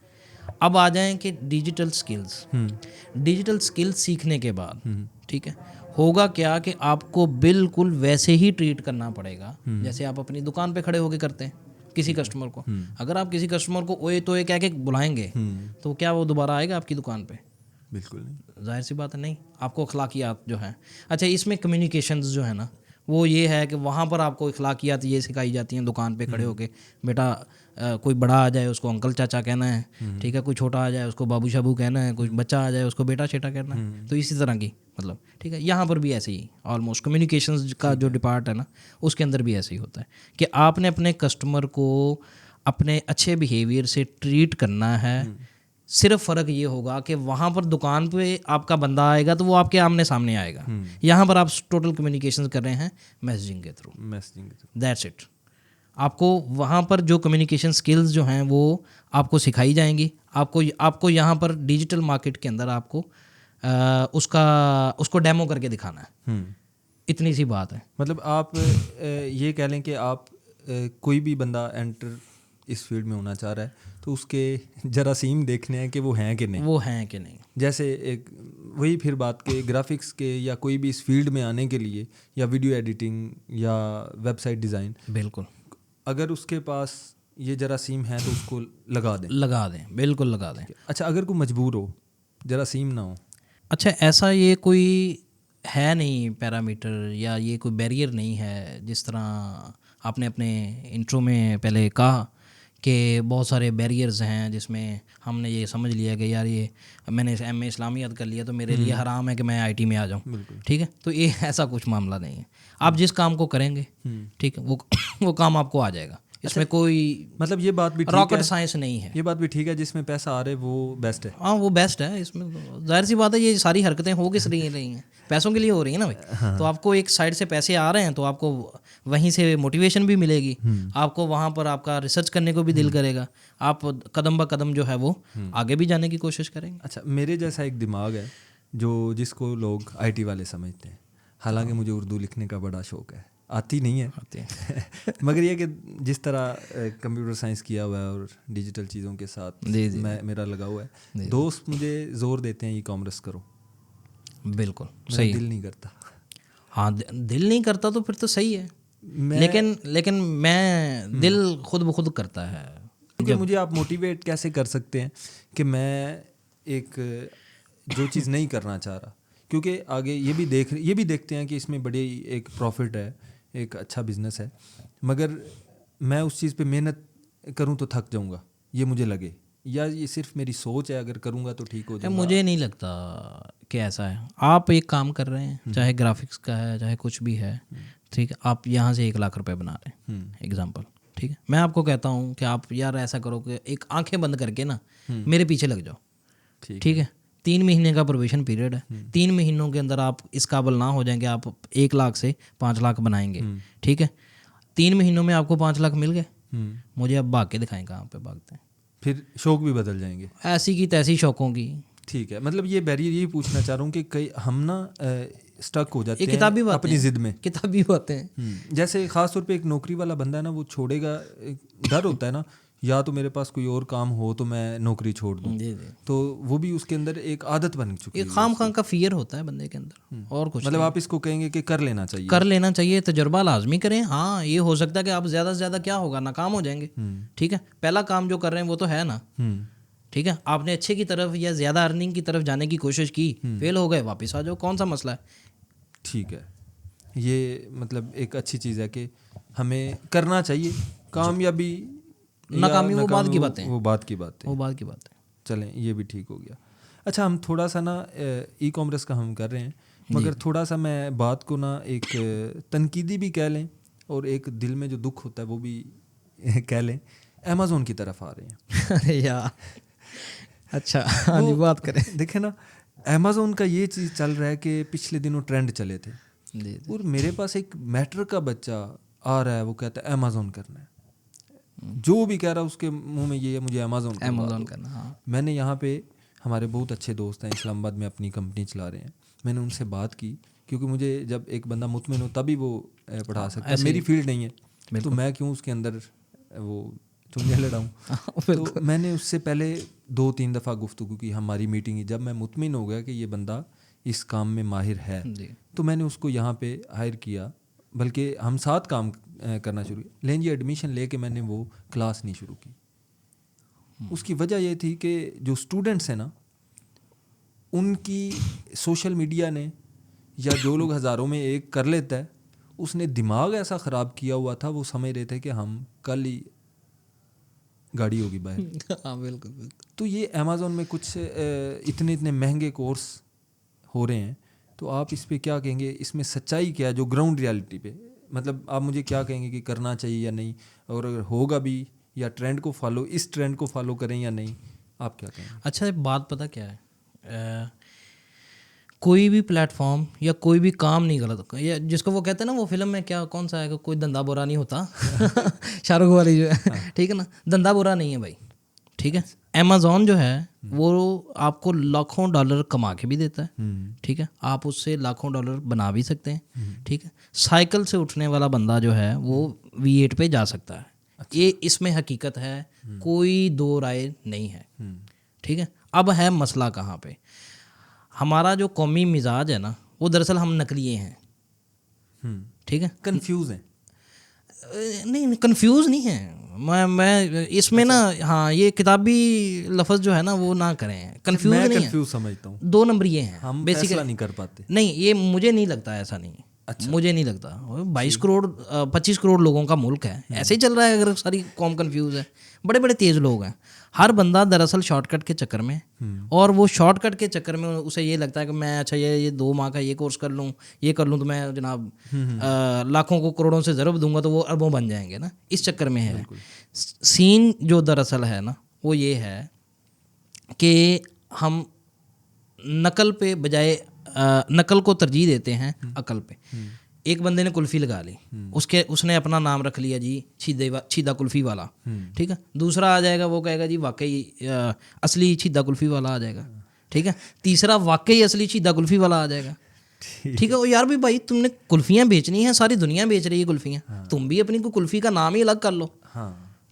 अब आ जाएं कि डिजिटल स्किल्स सीखने के बाद, ठीक है, होगा क्या कि आपको बिल्कुल वैसे ही ट्रीट करना पड़ेगा जैसे आप अपनी दुकान पे खड़े होके करते हैं किसी कस्टमर को। अगर आप किसी कस्टमर को ओए तो कह के बुलाएंगे तो क्या वो दोबारा आएगा आपकी दुकान पे? बिल्कुल नहीं, जाहिर सी बात है नहीं। आपको अखलाकियात जो है, अच्छा इसमें कम्युनिकेशंस जो है ना, वो ये है कि वहाँ पर आपको अखलाकियात ये सिखाई जाती हैं दुकान पे खड़े होके, बेटा कोई बड़ा आ जाए उसको अंकल चाचा कहना है, ठीक है, कोई छोटा आ जाए उसको बाबू शाबू कहना है, कोई बच्चा आ जाए उसको बेटा शेटा कहना है, तो इसी तरह की मतलब, ठीक है, यहाँ पर भी ऐसे ही ऑलमोस्ट कम्युनिकेशंस का जो डिपार्ट है ना उसके अंदर भी ऐसे ही होता है कि आपने अपने कस्टमर को अपने अच्छे बिहेवियर से ट्रीट करना है। सिर्फ फ़र्क ये होगा कि वहाँ पर दुकान पे आपका बंदा आएगा तो वो आपके आमने सामने आएगा, यहाँ पर आप टोटल कम्युनिकेशन कर रहे हैं मैसेजिंग के थ्रू, दैट्स इट। आपको वहाँ पर जो कम्युनिकेशन स्किल्स जो हैं वो आपको सिखाई जाएंगी। आपको यहाँ पर डिजिटल मार्केट के अंदर आपको उसको डेमो करके दिखाना है, इतनी सी बात है। मतलब आप ये कह लें कि आप कोई भी बंदा एंटर इस फील्ड में होना चाह रहा है तो उसके जरासीम देखने हैं कि वो हैं कि नहीं, जैसे एक वही फिर बात के ग्राफिक्स के या कोई भी इस फील्ड में आने के लिए या वीडियो एडिटिंग या वेबसाइट डिज़ाइन, बिल्कुल अगर उसके पास ये जरासीम है तो उसको लगा दें, बिल्कुल लगा दें। अच्छा, अगर कोई मजबूर हो, जरासीम ना हो, अच्छा ऐसा ये कोई है नहीं पैरामीटर या ये कोई बैरियर नहीं है, जिस तरह आपने अपने इंट्रो में पहले कहा कि बहुत सारे बैरियर्स हैं जिसमें हमने ये समझ लिया कि यार ये मैंने एमए इस्लामियत कर लिया तो मेरे लिए हराम है कि मैं आईटी में आ जाऊं, ठीक है, तो ये ऐसा कुछ मामला नहीं है। आप जिस काम को करेंगे, ठीक है, वो काम आपको आ जाएगा, इसमें कोई मतलब ये बात भी रॉकेट साइंस नहीं है। ये बात भी ठीक है, जिसमें पैसा आ रहा है वो बेस्ट है। हाँ वो बेस्ट है, इसमें जाहिर सी बात है ये सारी हरकतें हो किस लिए रही हैं, पैसों के लिए हो रही है ना भाई। हाँ। तो आपको एक साइड से पैसे आ रहे हैं तो आपको वहीं से मोटिवेशन भी मिलेगी, आपको वहाँ पर आपका रिसर्च करने को भी दिल करेगा, आप कदम ब कदम जो है वो आगे भी जाने की कोशिश करेंगे। अच्छा, मेरे जैसा एक दिमाग है जिसको लोग आईटी वाले समझते हैं, हालांकि मुझे उर्दू लिखने का बड़ा शौक है, आती नहीं है मगर ये कि जिस तरह कंप्यूटर साइंस किया हुआ है और डिजिटल चीज़ों के साथ मेरा लगा हुआ है, दोस्त मुझे जोर देते हैं ई कॉमर्स करो, बिल्कुल सही, दिल नहीं करता। हाँ दिल नहीं करता तो फिर तो सही है, लेकिन मैं दिल खुद ब खुद करता है। क्योंकि मुझे आप मोटिवेट कैसे कर सकते हैं कि मैं एक जो चीज़ नहीं करना चाह रहा, क्योंकि आगे ये भी देखते हैं कि इसमें बड़ी एक प्रॉफिट है, एक अच्छा बिजनेस है, मगर मैं उस चीज़ पे मेहनत करूं तो थक जाऊंगा, ये मुझे लगे, या ये सिर्फ मेरी सोच है, अगर करूंगा तो ठीक हो जाएगा। मुझे नहीं लगता कि ऐसा है। आप एक काम कर रहे हैं, चाहे ग्राफिक्स का है चाहे कुछ भी है, ठीक है, आप यहाँ से 1 लाख रुपए बना रहे हैं एग्जाम्पल, ठीक है, मैं आपको कहता हूँ कि आप यार ऐसा करो कि एक आंखें बंद करके ना मेरे पीछे लग जाओ, ठीक है, 3 महीने का प्रोबेशन पीरियड है, 3 महीनों के अंदर आप इस काबिल ना हो जाएंगे, आप 1 लाख से 5 लाख बनाएंगे, ठीक है, 3 महीनों में आपको 5 लाख मिल गए, मुझे अब भाग के दिखाएं कहाँ पे भागते हैं, फिर शौक भी बदल जाएंगे, ऐसी की तैसी शौकों की। ठीक है, मतलब ये बैरियर यही पूछना चाह रहा हूँ कि कई हम ना स्टक हो जाते हैं किताबी अपनी जिद में, किताबी बातें हैं। जैसे ख़ास तौर पे एक नौकरी वाला बंदा है ना, वो छोड़ेगा, डर होता है ना, या तो मेरे पास कोई और काम हो तो मैं नौकरी छोड़ दूँ, तो वो भी उसके अंदर एक आदत बन चुकी है, खाम का फियर होता है बंदे के अंदर, और कुछ मतलब आप इसको कहेंगे कि कर लेना चाहिए, तजुर्बा लाजमी करें। हाँ ये हो सकता है कि आप ज़्यादा से ज़्यादा क्या होगा, नाकाम हो जाएंगे, ठीक है, पहला काम जो कर रहे हैं वो तो है ना, ठीक है, आपने अच्छे की तरफ या ज़्यादा अर्निंग की तरफ जाने की कोशिश की, फेल हो गए, वापस आ जाओ, कौन सा मसला है। ठीक है, ये मतलब एक अच्छी चीज़ है कि हमें करना चाहिए। कामयाबी या नाकामी वो बात की नाकामी बात है, वो बात की बात है। वो बात की बात है। चलें, ये भी ठीक हो गया। अच्छा, हम थोड़ा सा ना ई कॉमर्स का हम कर रहे हैं, मगर थोड़ा सा मैं बात को ना एक तनकीदी भी कह लें और एक दिल में जो दुख होता है वो भी कह लें। अमेज़ोन की तरफ आ रहे हैं। अरे यार, अच्छा, हाँ जी, बात करें। देखें ना, अमेज़ोन का ये चीज़ चल रहा है कि पिछले दिनों ट्रेंड चले थे, जी, और मेरे पास एक मैटर का बच्चा आ रहा है, वो कहता है अमेज़ोन करना है। जो भी कह रहा है उसके मुंह में ये है, मुझे अमेज़ोन करना। हाँ, मैंने यहाँ पे, हमारे बहुत अच्छे दोस्त हैं इस्लामाबाद में, अपनी कंपनी चला रहे हैं। मैंने उनसे बात की, क्योंकि मुझे जब एक बंदा मुतमिन हो तभी वो पढ़ा सकता है। मेरी फील्ड नहीं है तो मैं क्यों उसके अंदर वो चुंगलियाँ लड़ाऊँ। तो मैंने उससे पहले 2-3 दफ़ा गुफ्तगू की, हमारी मीटिंग ही। जब मैं मुतमिन हो गया कि ये बंदा इस काम में माहिर है, तो मैंने उसको यहाँ पे हायर किया, बल्कि हम साथ काम करना शुरू किया। लेकिन ये एडमिशन लेके मैंने वो क्लास नहीं शुरू की। उसकी वजह ये थी कि जो स्टूडेंट्स हैं ना, उनकी सोशल मीडिया ने, या जो लोग हज़ारों में एक कर लेता है, उसने दिमाग ऐसा ख़राब किया हुआ था। वो समझ रहे थे कि हम कल ही गाड़ी होगी बाहर। हाँ, बिल्कुल बिल्कुल। तो ये अमेज़ोन में कुछ इतने इतने महंगे कोर्स हो रहे हैं, तो आप इस पे क्या कहेंगे? इसमें सच्चाई क्या है जो ग्राउंड रियलिटी पे, मतलब आप मुझे क्या कहेंगे कि करना चाहिए या नहीं, और अगर होगा भी, या ट्रेंड को फॉलो, इस ट्रेंड को फॉलो करें या नहीं, आप क्या कहेंगे? अच्छा, एक बात पता क्या है, कोई भी प्लेटफॉर्म या कोई भी काम नहीं गलत, या जिसको वो कहते हैं ना, वो फिल्म में क्या, कौन सा है कि कोई धंधा बुरा नहीं होता शाहरुख वाली जो है, ठीक है ना, धंधा बुरा नहीं है भाई, ठीक है। अमेज़ॉन जो है वो आपको लाखों डॉलर कमा के भी देता है, ठीक है, आप उससे लाखों डॉलर बना भी सकते हैं, ठीक है। साइकिल से उठने वाला बंदा जो है वो V8 पे जा सकता है। ये इसमें हकीकत है, कोई दो राय नहीं है, ठीक है। अब है मसला कहाँ पे, हमारा जो कौमी मिजाज है ना, वो दरअसल हम नकलिए हैं, ठीक है। कंफ्यूज हैं? नहीं, कंफ्यूज नहीं है। मैं इसमें ना, हाँ, ये किताबी लफ्ज़ जो है ना वो ना करें, कंफ्यूज नहीं है। कंफ्यूज समझता हूँ, 2 नंबर ये हैं, हम बेसिकली फैसला नहीं कर पाते। नहीं, ये मुझे नहीं लगता, ऐसा नहीं है। अच्छा, मुझे नहीं लगता। 22 करोड़ 25 करोड़ लोगों का मुल्क है, ऐसे ही चल रहा है। अगर सारी कौम कंफ्यूज है, बड़े बड़े तेज लोग हैं, हर बंदा दरअसल शॉर्टकट के चक्कर में, और वो शॉर्टकट के चक्कर में उसे ये लगता है कि मैं, अच्छा, ये 2 माह का ये कोर्स कर लूँ, ये कर लूँ, तो मैं जनाब लाखों को करोड़ों से ज़रब दूंगा तो वो अरबों बन जाएंगे ना, इस चक्कर में है। सीन जो दरअसल है ना, वो ये है कि हम नकल पे बजाय नकल को तरजीह देते हैं अकल पे। एक बंदे ने कुल्फ़ी लगा ली, उसने अपना नाम रख लिया जी छीदा कुल्फ़ी वाला, ठीक है। दूसरा आ जाएगा, वो कहेगा जी वाकई असली छीदा कुल्फ़ी वाला आ जाएगा, ठीक है। तीसरा वाकई असली छीदा कुल्फ़ी वाला आ जाएगा, ठीक है। और यार भी भाई, तुमने कुल्फ़ियाँ बेचनी हैं, सारी दुनिया बेच रही है कुल्फ़ियाँ, तुम भी अपनी को कुल्फ़ी का नाम ही अलग कर लो,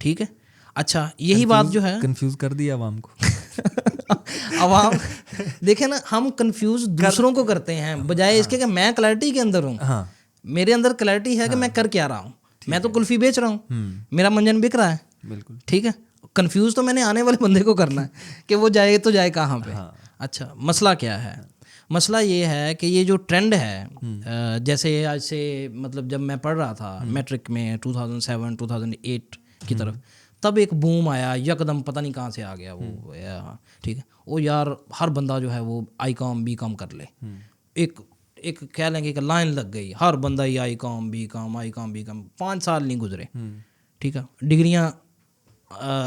ठीक है। अच्छा, यही बात जो है, कंफ्यूज कर दिया आवाम को। आवाम देखे ना, हम कंफ्यूज दूसरों को करते हैं बजाय इसके कि मैं क्लैरिटी के अंदर हूँ, मेरे अंदर क्लैरिटी है कि मैं कर क्या रहा हूँ। मैं तो कुल्फ़ी बेच रहा हूँ, मेरा मंजन बिक रहा है, बिल्कुल ठीक है। कंफ्यूज तो मैंने आने वाले बंदे को करना है कि वो जाए तो जाए कहाँ पे। अच्छा, मसला क्या है? मसला ये है कि ये जो ट्रेंड है, जैसे आज से, मतलब जब मैं पढ़ रहा था मैट्रिक में 2007-2008 की तरफ, तब एक बूम आया यकदम, पता नहीं कहाँ से आ गया वो, ठीक है। वो यार हर बंदा जो है वो I.Com B.Com कर ले, एक कह लेंगे कि लाइन लग गई, हर बंदा ही I.Com B.Com 5 साल नहीं गुजरे, ठीक है। डिग्रियां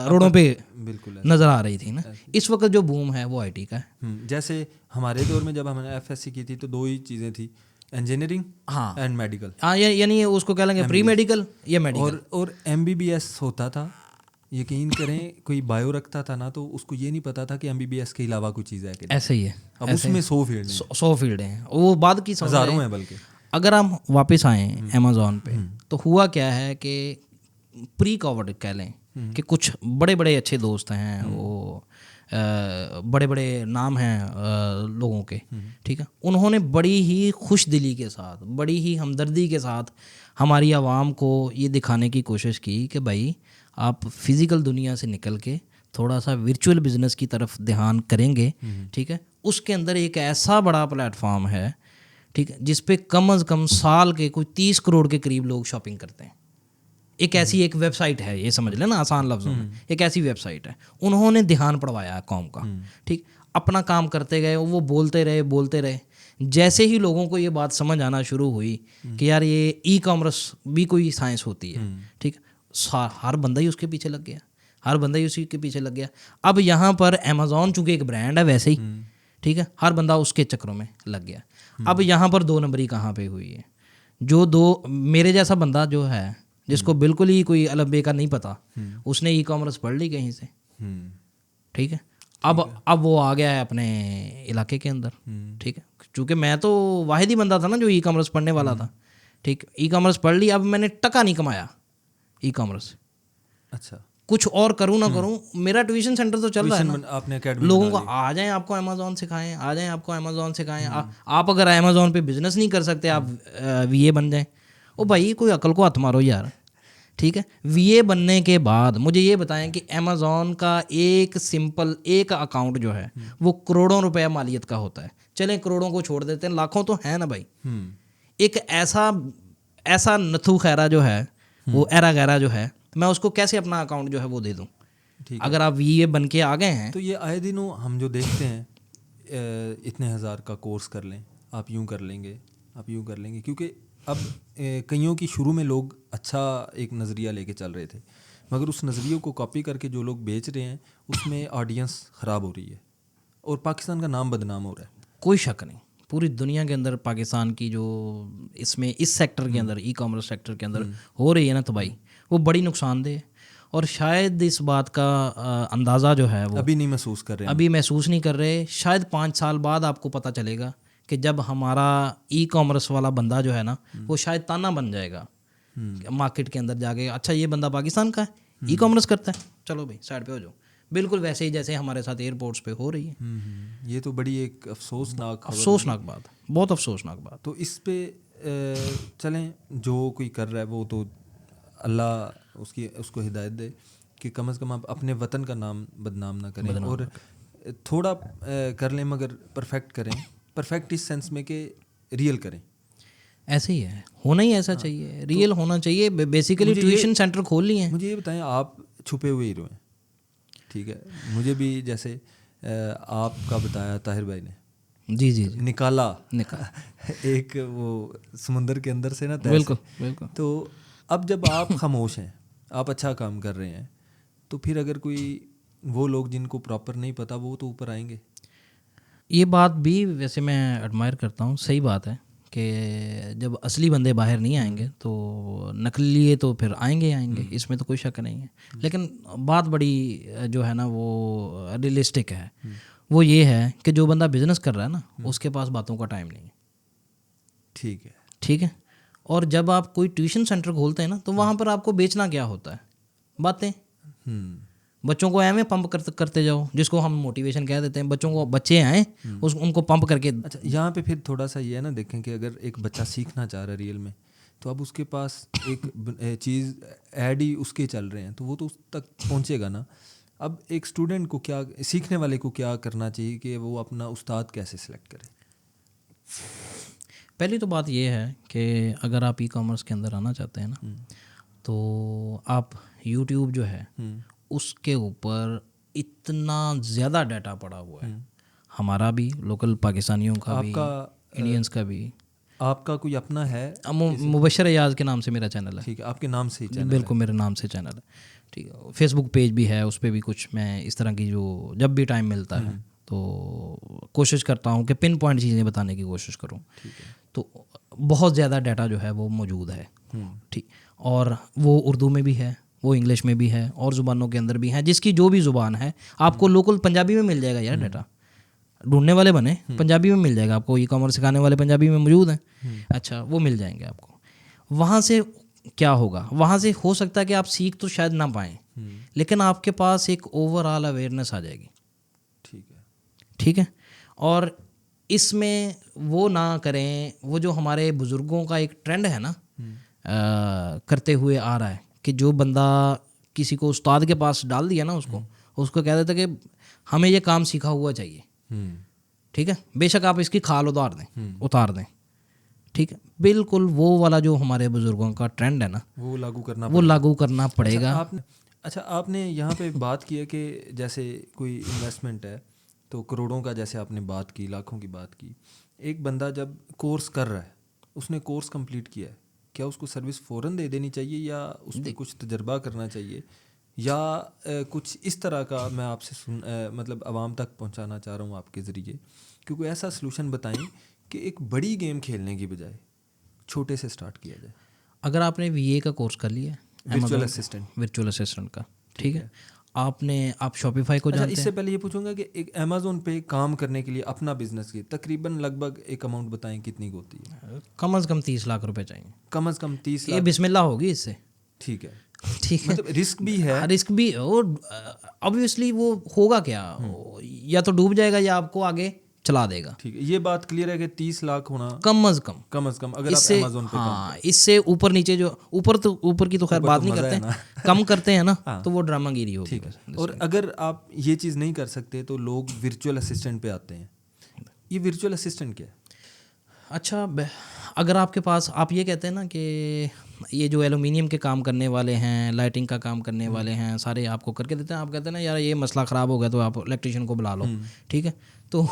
रोडों पे बिल्कुल नज़र आ रही थी ना। इस वक्त जो बूम है वो IT का है। जैसे हमारे दौर में जब हमने FSC की थी तो 2 ही चीज़ें थी, इंजीनियरिंग एंड मेडिकल। हाँ, यानी उसको कह लेंगे प्री मेडिकल या मेडिकल, और MBBS होता था। यकीन करें, कोई बायो रखता था ना, तो उसको ये नहीं पता था कि MBBS के अलावा कोई चीज़ है कि ऐसे ही है। अब उसमें 100 फील्ड हैं, 100 फील्ड हैं, वो बाद की हज़ारों हैं बल्कि। अगर हम वापस आएँ अमेज़ॉन पे, तो हुआ क्या है कि प्री कोविड कह लें कि कुछ बड़े बड़े अच्छे दोस्त हैं, वो बड़े बड़े नाम हैं लोगों के, ठीक है। उन्होंने बड़ी ही खुश दिली के साथ, बड़ी ही हमदर्दी के साथ हमारी आवाम को ये दिखाने की कोशिश की कि भाई, आप फिज़िकल दुनिया से निकल के थोड़ा सा वर्चुअल बिजनेस की तरफ ध्यान करेंगे, ठीक है, उसके अंदर एक ऐसा बड़ा प्लेटफॉर्म है, ठीक है, जिस पे कम से कम साल के कोई 30 करोड़ के करीब लोग शॉपिंग करते हैं। एक ऐसी एक वेबसाइट है, ये समझ लेना आसान लफ्ज़ों में, एक ऐसी वेबसाइट है, उन्होंने ध्यान पड़वाया कौम का, ठीक, अपना काम करते गए, वो बोलते रहे। जैसे ही लोगों को ये बात समझ आना शुरू हुई कि यार ये ई कॉमर्स भी कोई साइंस होती है, ठीक, हर बंदा ही उसके पीछे लग गया। अब यहाँ पर अमेज़ॉन चूँकि एक ब्रांड है वैसे ही, ठीक है, हर बंदा उसके चक्करों में लग गया। अब यहाँ पर 2 नंबरी कहाँ पे हुई है? मेरे जैसा बंदा जो है, जिसको बिल्कुल ही कोई अलग बे का नहीं पता, उसने ई कॉमर्स पढ़ ली कहीं से, ठीक है, अब वो आ गया है अपने इलाके के अंदर, ठीक है, चूँकि मैं तो वाहिद ही बंदा था ना जो ई कॉमर्स पढ़ने वाला था, ठीक, ई कॉमर्स पढ़ ली, अब मैंने टका नहीं कमाया ई कॉमर्स से। अच्छा, कुछ और करूँ ना करूँ, मेरा ट्यूशन सेंटर तो चल रहा है ना, आपने लोगों को आ जाएं आपको अमेज़ॉन सिखाएं, आप अगर अमेज़ॉन पे बिजनेस नहीं कर सकते, आप VA बन जाएं। ओ भाई, कोई अकल को हाथ मारो यार, ठीक है। VA बनने के बाद मुझे ये बताएं कि अमेज़ॉन का एक सिंपल एक अकाउंट जो है वो करोड़ों रुपया मालियत का होता है। चलें करोड़ों को छोड़ देते हैं, लाखों तो है ना भाई। एक ऐसा नथु खैरा जो है, वो एरा गैरा जो है, मैं उसको कैसे अपना अकाउंट जो है वो दे दूं? अगर आप VA बन के आ गए हैं तो ये आए दिनों हम जो देखते हैं, इतने हज़ार का कोर्स कर लें, आप यूँ कर लेंगे, क्योंकि अब कईयों की शुरू में लोग अच्छा एक नज़रिया लेके चल रहे थे, मगर उस नज़रिए को कॉपी करके जो लोग बेच रहे हैं उसमें ऑडियंस ख़राब हो रही है और पाकिस्तान का नाम बदनाम हो रहा है। कोई शक नहीं, पूरी दुनिया के अंदर पाकिस्तान की जो इसमें इस सेक्टर के अंदर, ई कॉमर्स सेक्टर के अंदर हो रही है ना, तो भाई वो बड़ी नुकसानदेह है। और शायद इस बात का अंदाज़ा जो है वो अभी महसूस नहीं कर रहे। शायद 5 साल बाद आपको पता चलेगा कि जब हमारा ई कॉमर्स वाला बंदा जो है ना, वो शायद ताना बन जाएगा मार्केट के अंदर जाके, अच्छा ये बंदा पाकिस्तान का है, ई कॉमर्स करता है, चलो भाई साइड पे हो जाओ। बिल्कुल वैसे ही जैसे हमारे साथ एयरपोर्ट्स पे हो रही है। ये तो बड़ी एक अफसोसनाक बात, बहुत अफसोसनाक बात। तो इस पे चलें, जो कोई कर रहा है वो तो अल्लाह उसको हिदायत दे कि कम से कम आप अपने वतन का नाम बदनाम ना करें, और थोड़ा कर लें मगर परफेक्ट करें। परफेक्ट इस सेंस में कि रियल करें। ऐसे ही है, होना ही ऐसा चाहिए, रियल होना चाहिए। बेसिकली ट्यूशन सेंटर खोल लिए हैं। मुझे ये बताएं, आप छुपे हुए हीरो हैं, ठीक है, मुझे भी जैसे आपका बताया ताहिर भाई ने, जी निकाला एक वो समुंदर के अंदर से ना, बिल्कुल। तो अब जब आप खामोश हैं, आप अच्छा काम कर रहे हैं, तो फिर अगर कोई वो लोग जिनको प्रॉपर नहीं पता, वो तो ऊपर आएंगे। ये बात भी वैसे मैं एडमायर करता हूँ, सही बात है कि जब असली बंदे बाहर नहीं आएंगे तो नकली तो फिर आएंगे, इसमें तो कोई शक नहीं है। लेकिन बात बड़ी जो है ना वो रियलिस्टिक है, वो ये है कि जो बंदा बिजनेस कर रहा है ना, उसके पास बातों का टाइम नहीं है, ठीक है। और जब आप कोई ट्यूशन सेंटर खोलते हैं ना, तो वहाँ पर आपको बेचना क्या होता है? बातें। बच्चों को ऐਵੇਂ पंप करते जाओ, जिसको हम मोटिवेशन कह देते हैं। बच्चे आए उनको पंप करके। अच्छा, यहाँ पे फिर थोड़ा सा ये है ना, देखें कि अगर एक बच्चा सीखना चाह रहा है रियल में, तो अब उसके पास एक चीज़ ऐड ही उसके चल रहे हैं, तो वो तो उस तक पहुँचेगा ना। अब एक स्टूडेंट को क्या, सीखने वाले को क्या करना चाहिए कि वो अपना उस्ताद कैसे सिलेक्ट करे? पहली तो बात ये है कि अगर आप ई कॉमर्स के अंदर आना चाहते हैं ना, तो आप YouTube जो है उसके ऊपर इतना ज़्यादा डाटा पड़ा हुआ है, हमारा भी, लोकल पाकिस्तानियों का भी, इंडियंस का भी। आपका कोई अपना है? मुबशर अयाज के नाम से मेरा चैनल है। ठीक है, आपके नाम से ही चैनल? बिल्कुल, मेरे नाम से चैनल है, ठीक है। फेसबुक पेज भी है, उस पर भी कुछ मैं इस तरह की, जो जब भी टाइम मिलता है तो कोशिश करता हूँ कि पिन पॉइंट चीज़ें बताने की कोशिश करूँ। तो बहुत ज़्यादा डाटा जो है वो मौजूद है, ठीक। और वो उर्दू में भी है, वो इंग्लिश में भी है, और ज़ुबानों के अंदर भी है। जिसकी जो भी ज़ुबान है, आपको लोकल पंजाबी में मिल जाएगा यार डाटा। ढूंढने वाले बने, पंजाबी में मिल जाएगा आपको। ई कॉमर्स सिखाने वाले पंजाबी में मौजूद हैं, अच्छा, वो मिल जाएंगे आपको। वहाँ से क्या होगा? वहाँ से हो सकता है कि आप सीख तो शायद ना पाएँ, लेकिन आपके पास एक ओवरऑल अवेयरनेस आ जाएगी, ठीक है। और इसमें वो ना करें, वो जो हमारे बुज़ुर्गों का एक ट्रेंड है ना, करते हुए आ रहा है कि जो बंदा किसी को उस्ताद के पास डाल दिया ना, उसको उसको कह देते कि हमें ये काम सीखा हुआ चाहिए, ठीक है, बेशक आप इसकी खाल उतार दें, ठीक है, बिल्कुल वो वाला जो हमारे बुजुर्गों का ट्रेंड है ना, वो लागू करना पड़ेगा। आपने यहाँ पे बात की है कि जैसे कोई इन्वेस्टमेंट है तो करोड़ों का, जैसे आपने बात की, लाखों की बात की। एक बंदा जब कोर्स कर रहा है, उसने कोर्स कंप्लीट किया है, क्या उसको सर्विस फ़ौरन दे देनी चाहिए या उस पर कुछ तजर्बा करना चाहिए, या कुछ इस तरह का मैं आपसे मतलब आवाम तक पहुंचाना चाह रहा हूं आपके ज़रिए, क्योंकि ऐसा सलूशन बताएं कि एक बड़ी गेम खेलने की बजाय छोटे से स्टार्ट किया जाए। अगर आपने VA का कोर्स कर लिया, वर्चुअल असिस्टेंट का, ठीक है, आप शॉपिफाई को जानते हैं। इससे पहले ये पूछूंगा कि एक अमेज़न पे काम करने के लिए अपना बिजनेस की तकरीबन लगभग एक अमाउंट बताएं कितनी की होती है? कम से कम 30 लाख रुपए चाहिए। कम से कम 30 लाख? ये बिस्मिल्लाह होगी इससे। ठीक है, ठीक है, मतलब रिस्क भी है। रिस्क भी, और ऑब्वियसली वो होगा क्या, या तो डूब जाएगा या आपको आगे चला देगा। ठीक है, ये बात क्लियर है कि 30 लाख होना कम से कम अगर इससे, आप अमेज़न पे हाँ, इससे ऊपर नीचे जो ऊपर की तो खैर बात नहीं करते, कम करते हैं ना तो वो ड्रामागिरी होगी। ठीक है, और अगर आप ये चीज़ नहीं कर सकते तो लोग वर्चुअल असिस्टेंट पे आते हैं। ये वर्चुअल असिस्टेंट क्या है? अच्छा, अगर आपके पास, आप ये कहते हैं ना कि ये जो एलुमिनियम के काम करने वाले हैं, लाइटिंग का काम करने वाले हैं, सारे आपको करके देते हैं। आप कहते हैं ना यार ये मसला ख़राब हो गया तो आप इलेक्ट्रिशियन को बुला लो, ठीक है। तो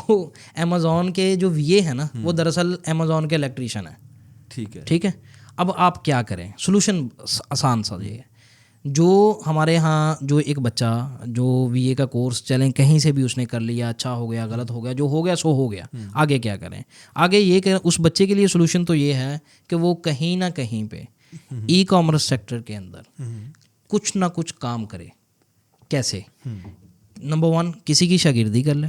अमेज़ॉन के जो VA है ना, वो दरअसल अमेज़ॉन के इलेक्ट्रिशियन है, ठीक है। अब आप क्या करें, सोल्यूशन आसान सा ये है। जो हमारे यहाँ जो एक बच्चा जो VA का कोर्स चलें कहीं से भी उसने कर लिया, अच्छा हो गया, गलत हो गया, जो हो गया सो हो गया, आगे क्या करें? आगे ये करें, उस बच्चे के लिए सोल्यूशन तो ये है कि वो कहीं ना कहीं पे ई-कॉमर्स सेक्टर के अंदर कुछ ना कुछ काम करे। कैसे? नंबर 1, किसी की शागिर्दी कर ले।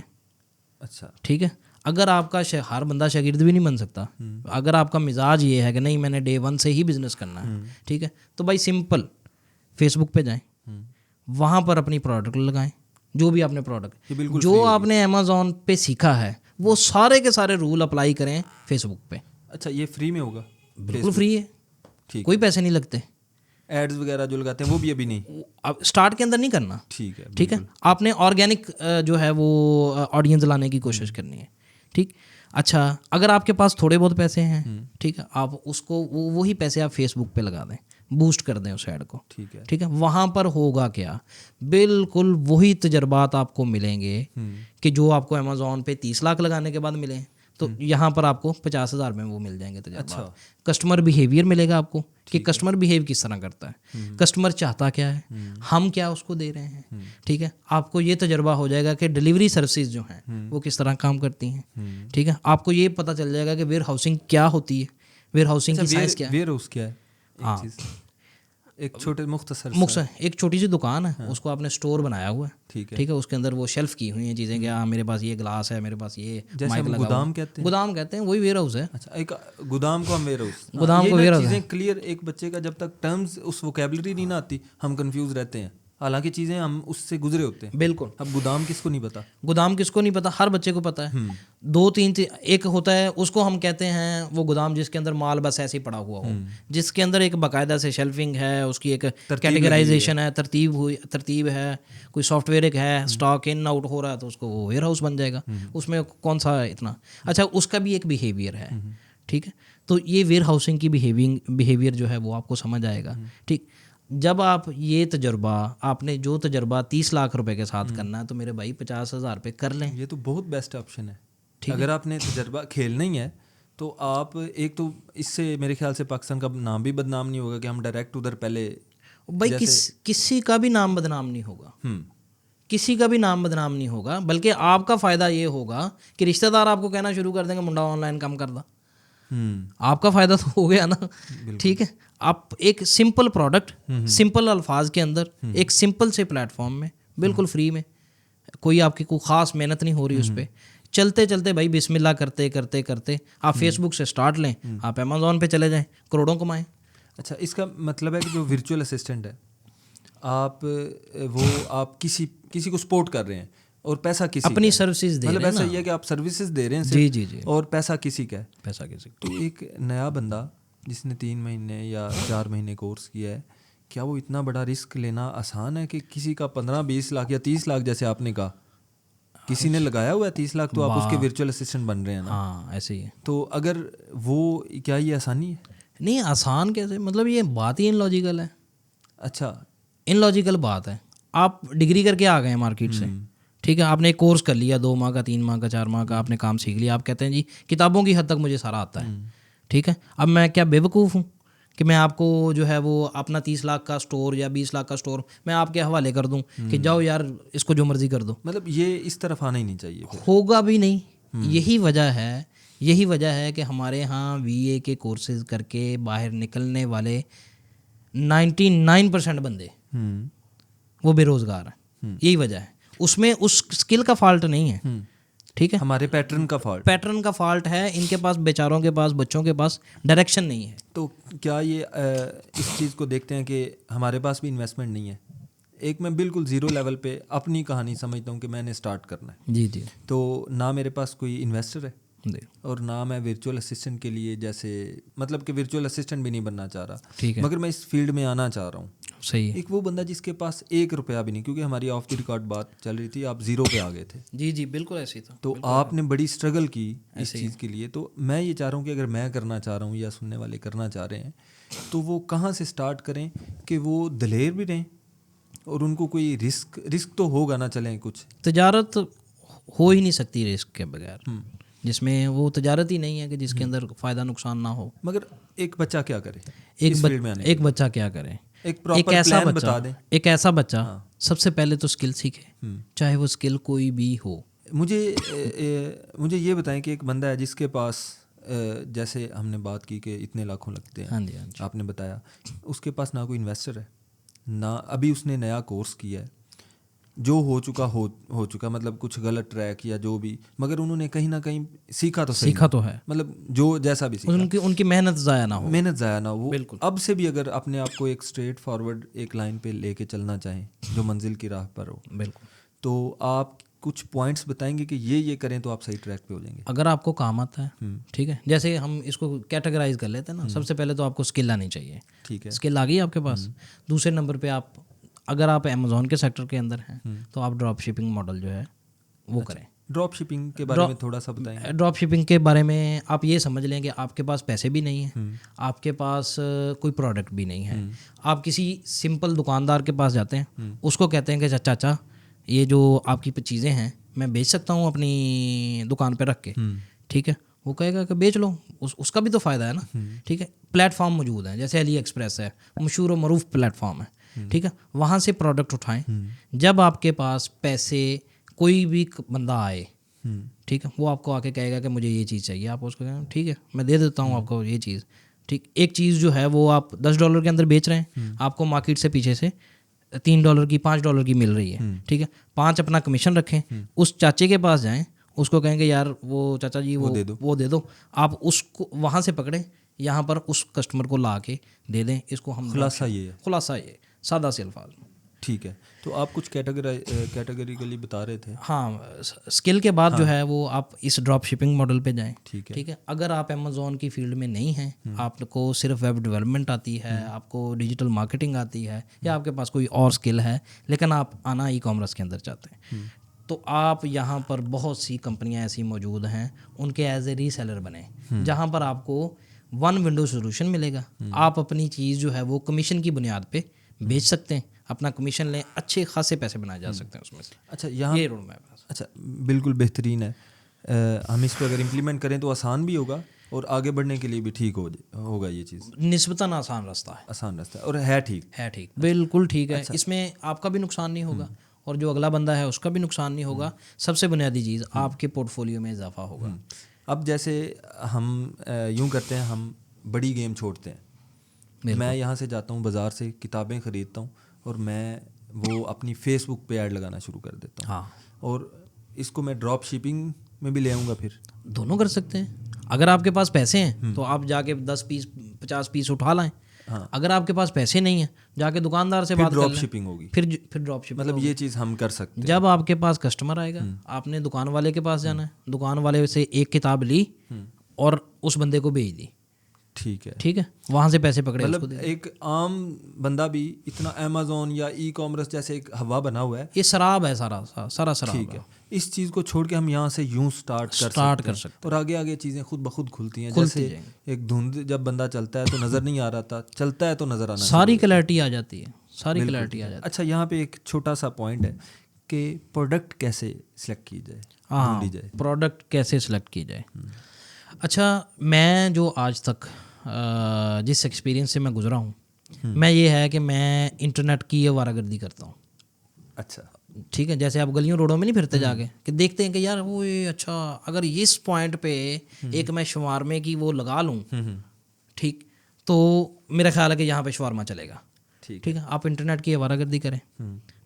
अच्छा, ठीक है। अगर आपका हर बंदा शागिर्द भी नहीं बन सकता। अगर आपका मिजाज ये है कि नहीं मैंने डे 1 से ही बिजनेस करना है, ठीक है, तो भाई सिंपल फेसबुक पे जाएं, वहाँ पर अपनी प्रोडक्ट लगाएं, जो भी आपने प्रोडक्ट, जो आपने अमेज़ॉन पे सीखा है वो सारे के सारे रूल अप्लाई करें फेसबुक पे। अच्छा, ये फ्री में होगा? बिल्कुल फ्री है, ठीक, कोई पैसे नहीं लगते। एड्स वगैरह जो लगाते हैं वो भी अभी नहीं, अब स्टार्ट के अंदर नहीं करना। ठीक है, आपने ऑर्गेनिक जो है वो ऑडियंस लाने की कोशिश करनी है। ठीक, अच्छा, अगर आपके पास थोड़े बहुत पैसे हैं, ठीक है, आप उसको वही पैसे आप फेसबुक पे लगा दें, बूस्ट कर दें उस ऐड को। ठीक है, वहाँ पर होगा क्या, बिल्कुल वही तजर्बात आपको मिलेंगे कि जो आपको अमेज़ॉन पे 30 लाख लगाने के बाद मिले, तो यहाँ पर आपको 50,000 में वो मिल जाएंगे तजर्बात। अच्छा। कस्टमर बिहेवियर मिलेगा आपको कि कस्टमर बिहेव किस तरह करता है, कस्टमर चाहता क्या है, हम क्या उसको दे रहे हैं। ठीक है, आपको ये तजर्बा हो जाएगा कि डिलीवरी सर्विसेज जो हैं वो किस तरह काम करती हैं। ठीक है, आपको ये पता चल जाएगा कि वेयर हाउसिंग क्या होती है, वेयर हाउसिंग की साइज क्या है। वेयर हाउस क्या है? हाँ, एक छोटे मुख्तसर एक छोटी सी दुकान है। हाँ। उसको आपने स्टोर बनाया हुआ है। ठीक है, उसके अंदर वो शेल्फ की हुई हैं चीज़ें कि हाँ मेरे पास ये ग्लास है, मेरे पास ये माइक लगा, गोदाम कहते हैं, वही वेयर हाउस है। अच्छा, एक गोदाम को हम वेयर हाउस, गोदाम को वेयर हाउस। चीज़ें क्लियर, एक बच्चे का जब तक टर्म्स उस वोकैबुलरी नहीं ना आती हम कंफ्यूज रहते हैं, हालांकि चीज़ें हम उससे गुजरे होते हैं। बिल्कुल। अब गोदाम किसको नहीं पता? गोदाम किसको नहीं पता, हर बच्चे को पता है। 2-3 एक होता है, उसको हम कहते हैं वो गोदाम जिसके अंदर माल बस ऐसे ही पड़ा हुआ हो, जिसके अंदर एक बाकायदा से शेल्फिंग है, उसकी एक कैटेगराइजेशन है, तरतीब है, कोई सॉफ्टवेयर एक है, स्टॉक इन आउट हो रहा है तो उसको वो वेयर हाउस बन जाएगा। उसमें कौन सा इतना, अच्छा, उसका भी एक बिहेवियर है। ठीक है, तो ये वेयर हाउसिंग की बिहेवियर जो है वो आपको समझ आएगा। ठीक, जब आप ये तजर्बा, आपने जो तजर्बा 30 लाख रुपए के साथ करना है, तो मेरे भाई 50,000 पे कर लें। ये तो बहुत बेस्ट ऑप्शन है। अगर आपने तजर्बा खेलना ही है तो आप, एक तो इससे मेरे ख्याल से पाकिस्तान का नाम भी बदनाम नहीं होगा कि हम डायरेक्ट उधर पहले भाई किसी का भी नाम बदनाम नहीं होगा, किसी का भी नाम बदनाम नहीं होगा, बल्कि आपका फ़ायदा ये होगा कि रिश्तेदार आपको कहना शुरू कर देंगे मुंडा ऑनलाइन काम करदा। आपका फ़ायदा तो हो गया ना। ठीक है, आप एक सिंपल प्रोडक्ट, सिंपल अल्फाज के अंदर, एक सिंपल से प्लेटफॉर्म में बिल्कुल फ्री में, कोई आपकी कोई ख़ास मेहनत नहीं हो रही उस पर, चलते चलते भाई बिस्मिल्लाह करते करते करते आप फेसबुक से स्टार्ट लें, आप अमेज़ॉन पे चले जाएं, करोड़ों कमाएं। अच्छा, इसका मतलब है कि जो वर्चुअल असिस्टेंट है, आप किसी को सपोर्ट कर रहे हैं और पैसा किसी अपनी सर्विसेज दे रहे हैं, मतलब ऐसा ये है कि आप सर्विसेज दे रहे हैं जी जी जी, और पैसा किसी का है, पैसा किसी का। तो एक नया बंदा जिसने 3 महीने या 4 महीने कोर्स किया है, क्या वो इतना बड़ा रिस्क लेना आसान है कि किसी का 15-20 लाख या 30 लाख जैसे आपने कहा, किसी ने लगाया हुआ है 30 लाख, तो आप उसके वर्चुअल असिस्टेंट बन रहे हैं ना। हाँ ऐसे ही है। तो अगर वो, क्या ये आसानी है? नहीं आसान कैसे, मतलब ये बात ही इनलॉजिकल है। अच्छा, इनलॉजिकल बात है। आप डिग्री करके आ गए हैं मार्केट से, ठीक है, आपने एक कोर्स कर लिया 2 माह का, 3 माह का, 4 माह का, आपने काम सीख लिया, आप कहते हैं जी किताबों की हद तक मुझे सारा आता है, ठीक है। अब मैं क्या बेवकूफ़ हूँ कि मैं आपको जो है वो अपना 30 लाख का स्टोर या 20 लाख का स्टोर मैं आपके हवाले कर दूं कि जाओ यार इसको जो मर्जी कर दो। मतलब ये इस तरफ आना ही नहीं चाहिए फिर। होगा भी नहीं। यही वजह है कि हमारे यहाँ VA के कोर्सेज करके बाहर निकलने वाले 99% बंदे वो बेरोजगार हैं। यही वजह है, उसमें उस स्किल का फॉल्ट नहीं है, ठीक है, हमारे पैटर्न का फॉल्ट है। इनके पास, बेचारों के पास, बच्चों के पास डायरेक्शन नहीं है। तो क्या ये इस चीज़ को देखते हैं कि हमारे पास भी इन्वेस्टमेंट नहीं है? एक मैं बिल्कुल ज़ीरो लेवल पे अपनी कहानी समझता हूँ कि मैंने स्टार्ट करना है। जी जी। तो ना मेरे पास कोई इन्वेस्टर है जी, और ना मैं वर्चुअल असिस्टेंट के लिए, जैसे मतलब कि वर्चुअल असिस्टेंट भी नहीं बनना चाह रहा, ठीक है, मगर मैं इस फील्ड में आना चाह रहा हूँ। सही है। एक वो बंदा जिसके पास 1 रुपया भी नहीं, क्योंकि हमारी ऑफ द रिकॉर्ड बात चल रही थी, आप ज़ीरो पे आ गए थे। जी जी, बिल्कुल ऐसे ही था। तो आपने बड़ी स्ट्रगल की इस चीज़ के लिए। तो मैं ये चाह रहा हूँ कि अगर मैं करना चाह रहा हूँ या सुनने वाले करना चाह रहे हैं, तो वो कहाँ से स्टार्ट करें कि वो दलेर भी रहें और उनको कोई रिस्क तो होगा ना, चलें कुछ। तजारत हो ही नहीं सकती रिस्क के बगैर, जिसमें वो तजारत ही नहीं है कि जिसके अंदर फ़ायदा नुकसान ना हो। मगर एक बच्चा क्या करे इस फील्ड में आने के एक बच्चा क्या करे, एक प्रॉपर प्लान बता दें। एक ऐसा बच्चा सबसे पहले तो स्किल सीखे, चाहे वो स्किल कोई भी हो। मुझे ये बताएं कि एक बंदा है जिसके पास, जैसे हमने बात की कि इतने लाखों लगते हैं, हाँ जी, हाँ जी। आपने बताया उसके पास ना कोई इन्वेस्टर है, ना अभी उसने नया कोर्स किया है, जो हो चुका मतलब कुछ गलत ट्रैक या जो भी, मगर उन्होंने कहीं ना कहीं सीखा तो है, मतलब जो जैसा भी सीखा, उनकी मेहनत ज़ाया ना हो। बिल्कुल। अब से भी अगर अपने आप को एक स्ट्रेट फॉरवर्ड एक लाइन पे लेके चलना चाहें जो मंजिल की राह पर हो, बिल्कुल, तो आप कुछ पॉइंट्स बताएंगे कि ये करें तो आप सही ट्रैक पे हो जाएंगे। अगर आपको काम आता है, ठीक है, जैसे हम इसको कैटेगराइज कर लेते हैं ना। सबसे पहले तो आपको स्किल आनी चाहिए, ठीक है, स्किल आ गई आपके पास। दूसरे नंबर पे आप, अगर आप अमेज़ॉन के सेक्टर के अंदर हैं तो आप ड्रॉप शिपिंग मॉडल जो है वो करें। ड्रॉप शिपिंग के बारे में थोड़ा सा बताएंगे। ड्रॉप शिपिंग के बारे में आप ये समझ लें कि आपके पास पैसे भी नहीं हैं, आपके पास कोई प्रोडक्ट भी नहीं है, आप किसी सिंपल दुकानदार के पास जाते हैं, उसको कहते हैं कि चाचा ये जो आपकी चीज़ें हैं मैं बेच सकता हूँ अपनी दुकान पे रख के, ठीक है। वो कहेगा कि बेच लो, उसका भी तो फ़ायदा है ना, ठीक है। प्लेटफॉर्म मौजूद हैं, जैसे अली एक्सप्रेस है, मशहूर और मरूफ प्लेटफॉर्म है, ठीक है। वहाँ से प्रोडक्ट उठाएं। जब आपके पास पैसे, कोई भी बंदा आए, ठीक है, वो आपको आके कहेगा कि मुझे ये चीज़ चाहिए, आप उसको कहें ठीक है मैं दे देता हूँ आपको ये चीज़, ठीक। एक चीज़ जो है वो आप $10 के अंदर बेच रहे हैं, आपको मार्केट से पीछे से $3 की, $5 की मिल रही है, ठीक है। 5 अपना कमीशन रखें, उस चाचे के पास जाएं, उसको कहेंगे यार वो चाचा जी वो दे दो, आप उसको वहाँ से पकड़ें, यहाँ पर उस कस्टमर को ला के दे दें। इसको हम खुलासा ये सादा से अल्फाज में, ठीक है। तो आप कुछ कैटेगरिकली बता रहे थे। हाँ, स्किल के बाद जो है वो आप इस ड्रॉप शिपिंग मॉडल पे जाएं, ठीक है। अगर आप अमेज़ॉन की फील्ड में नहीं हैं, आपको सिर्फ वेब डेवलपमेंट आती है, आपको डिजिटल मार्केटिंग आती है, या आपके पास कोई और स्किल है लेकिन आप आना ई-कॉमर्स के अंदर चाहते हैं, तो आप यहाँ पर बहुत सी कंपनियाँ ऐसी मौजूद हैं, उनके एज ए रीसेलर बने, जहाँ पर आपको 1 विंडो सोल्यूशन मिलेगा। आप अपनी चीज़ जो है वो कमीशन की बुनियाद पे बेच सकते हैं, अपना कमीशन लें, अच्छे खासे पैसे बनाए जा सकते हैं उसमें से। अच्छा, यहाँ ये रोड मैप है। अच्छा, बिल्कुल बेहतरीन है। हम इसको अगर इम्प्लीमेंट करें तो आसान भी होगा और आगे बढ़ने के लिए भी ठीक होगा ये चीज़। निस्बतन आसान रास्ता है और है ठीक, बिल्कुल ठीक है। इसमें आपका भी नुकसान नहीं होगा और जो अगला बंदा है उसका भी नुकसान नहीं होगा। सबसे बुनियादी चीज़ आपके पोर्टफोलियो में इजाफा होगा। अब जैसे हम यूं करते हैं, हम बड़ी गेम छोड़ते हैं। मैं यहाँ से जाता हूँ बाज़ार से किताबें ख़रीदता हूँ और मैं वो अपनी फेसबुक पे ऐड लगाना शुरू कर देता हूँ। हाँ, और इसको मैं ड्रॉप शिपिंग में भी ले आऊँगा। फिर दोनों कर सकते हैं। अगर आपके पास पैसे हैं तो आप जाके 10 पीस 50 पीस उठा लाएं। हाँ। अगर आपके पास पैसे नहीं हैं, जाके दुकानदार से बात कर लें, ड्रॉप शिपिंग होगी। फिर ड्रॉप शिपिंग, मतलब ये चीज़ हम कर सकते हैं। जब आपके पास कस्टमर आएगा, आपने दुकान वाले के पास जाना है, दुकान वाले से एक किताब ली और उस बंदे को भेज दी, ठीक है, ठीक है, वहाँ से पैसे पकड़े उसको मतलब दे। एक आम बंदा भी इतना अमेजोन या ई कॉमर्स जैसे एक हवा बना हुआ है, ये शराब है, सारा शराब ठीक है। है, इस चीज़ को छोड़ के हम यहाँ से यूं स्टार्ट कर सकते हैं और आगे आगे चीज़ें खुद ब खुद खुलती हैं। जैसे एक धुंध जब बंदा चलता है तो नज़र नहीं आ रहा था, चलता है तो नज़र आना, सारी क्लैरिटी आ जाती है, सारी क्लैरिटी आ जाती अच्छा, यहाँ पे एक छोटा सा पॉइंट है कि प्रोडक्ट कैसे सिलेक्ट की जाए, है। हाँ, ढूंढी जाए। प्रोडक्ट कैसे सिलेक्ट की जाए। अच्छा, मैं जो आज तक जिस एक्सपीरियंस से मैं गुजरा हूँ, मैं ये है कि मैं इंटरनेट की आवारागर्दी करता हूँ। अच्छा, ठीक है, जैसे आप गलियों रोडों में नहीं फिरते जाके कि देखते हैं कि यार वो ये अच्छा, अगर इस पॉइंट पे एक मैं शवारमे की वो लगा लूँ, ठीक, तो मेरा ख्याल है कि यहाँ पे शवारमा चलेगा। ठीक है, आप इंटरनेट की आवारागर्दी करें,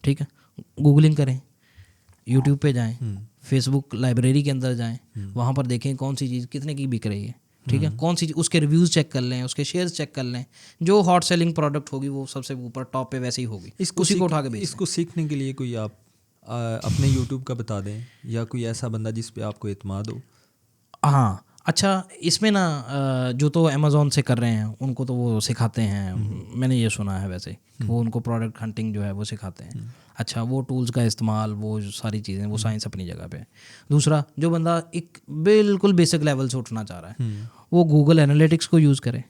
ठीक है, गूगलिंग करें, यूट्यूब पे जाएं, फेसबुक लाइब्रेरी के अंदर जाएं, वहाँ पर देखें कौन सी चीज़ कितने की बिक रही है, ठीक है, कौन सी उसके रिव्यूज़ चेक कर लें, उसके शेयर्स चेक कर लें, जो हॉट सेलिंग प्रोडक्ट होगी वो सबसे ऊपर टॉप पे वैसे ही होगी, उसी को उठा के बेचें। इसको सीखने के लिए कोई आप अपने यूट्यूब का बता दें या कोई ऐसा बंदा जिस पे आपको इत्मीनान हो। हाँ, अच्छा, इसमें ना जो तो अमेज़ॉन से कर रहे हैं उनको तो वो सिखाते हैं, मैंने ये सुना है वैसे, वो उनको प्रोडक्ट हंटिंग जो है वो सिखाते हैं। अच्छा, वो टूल्स का इस्तेमाल, वो जो सारी चीज़ें, वो साइंस अपनी जगह पे है। दूसरा, जो बंदा एक बिल्कुल बेसिक लेवल से उठना चाह रहा है, वो गूगल एनालिटिक्स को यूज़ करे,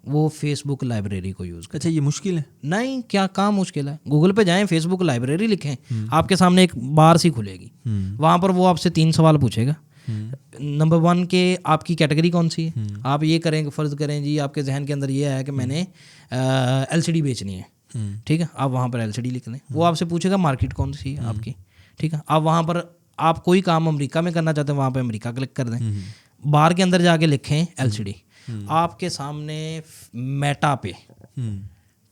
वो फेसबुक लाइब्रेरी को यूज़ करे। अच्छा, ये मुश्किल है? नहीं, क्या काम मुश्किल है? गूगल पे जाएं, फेसबुक लाइब्रेरी लिखें, आपके सामने एक बार सी खुलेगी, वहाँ पर वो आपसे 3 सवाल पूछेगा। नंबर 1 के आपकी कैटेगरी कौन सी है, आप ये करें, फ़र्ज़ करें जी आपके जहन के अंदर ये है कि मैंने एलसीडी बेचनी है, ठीक है, आप वहाँ पर एलसीडी लिख लें। वो आपसे पूछेगा मार्केट कौन सी है आपकी, ठीक है, आप वहाँ पर आप कोई काम अमेरिका में करना चाहते हैं, वहाँ पर अमेरिका क्लिक कर दें, बार के अंदर जाके लिखें एलसीडी, आपके सामने मेटा पे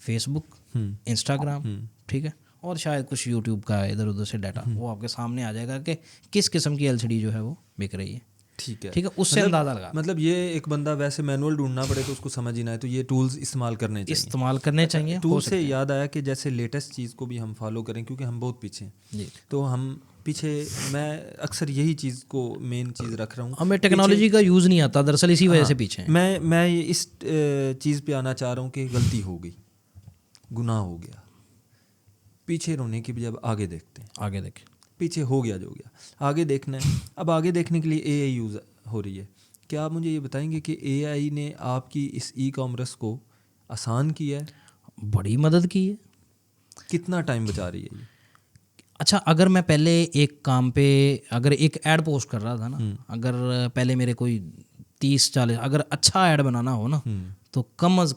फेसबुक, इंस्टाग्राम, ठीक है, और शायद कुछ यूट्यूब का इधर उधर से डाटा, वो आपके सामने आ जाएगा कि किस किस्म की एलसीडी जो है वो बिक रही है। ठीक है, ठीक है, उससे अंदाज़ा लगा। मतलब ये एक बंदा वैसे मैनुअल ढूंढना पड़े तो उसको समझ ही ना है, तो ये टूल्स इस्तेमाल करने चाहिए। टूल से याद आया कि जैसे लेटेस्ट चीज़ को भी हम फॉलो करें, क्योंकि हम बहुत पीछे हैं, तो हम पीछे, मैं अक्सर यही चीज़ को मेन चीज़ रख रहा हूँ, हमें टेक्नोलॉजी का यूज़ नहीं आता, दरअसल इसी वजह से पीछे हैं। मैं इस चीज़ पे आना चाह रहा हूँ कि गलती हो गई, गुनाह हो गया, पीछे रोने की बजाय आगे देखते हैं, आगे देखें, पीछे हो गया जो गया, आगे देखना है। अब आगे देखने के लिए एआई यूज़ हो रही है। क्या आप मुझे ये बताएंगे कि एआई ने आपकी इस ई कॉमर्स को आसान किया है? बड़ी मदद की है। कितना टाइम बचा रही है ये? अच्छा, अगर मैं पहले एक काम पे अगर एक ऐड पोस्ट कर रहा था ना, अगर पहले मेरे कोई 30-40, अगर अच्छा ऐड बनाना हो ना, तो कम अज़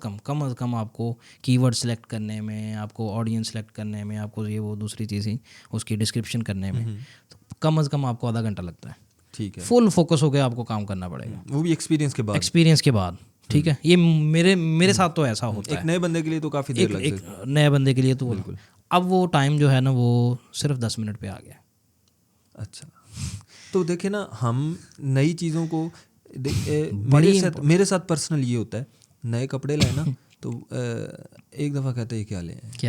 कम आपको कीवर्ड सेलेक्ट करने में, आपको ऑडियंस सेलेक्ट करने में, आपको ये वो दूसरी चीज़ें उसकी डिस्क्रिप्शन करने में, तो कम अज़ कम आपको आधा घंटा लगता है। ठीक है, फुल फोकस होकर आपको काम करना पड़ेगा, वो भी एक्सपीरियंस के बाद। ठीक है, ये मेरे साथ तो ऐसा होता है। एक नए बंदे के लिए तो काफ़ी देर लग सकती है, नए बंदे के लिए तो बिल्कुल। अब वो टाइम जो है ना वो सिर्फ 10 मिनट पे आ गया। अच्छा, तो देखे ना, हम नई चीज़ों को मेरे साथ पर्सनल ये होता है, नए कपड़े लाए ना तो एक दफ़ा कहते हैं क्या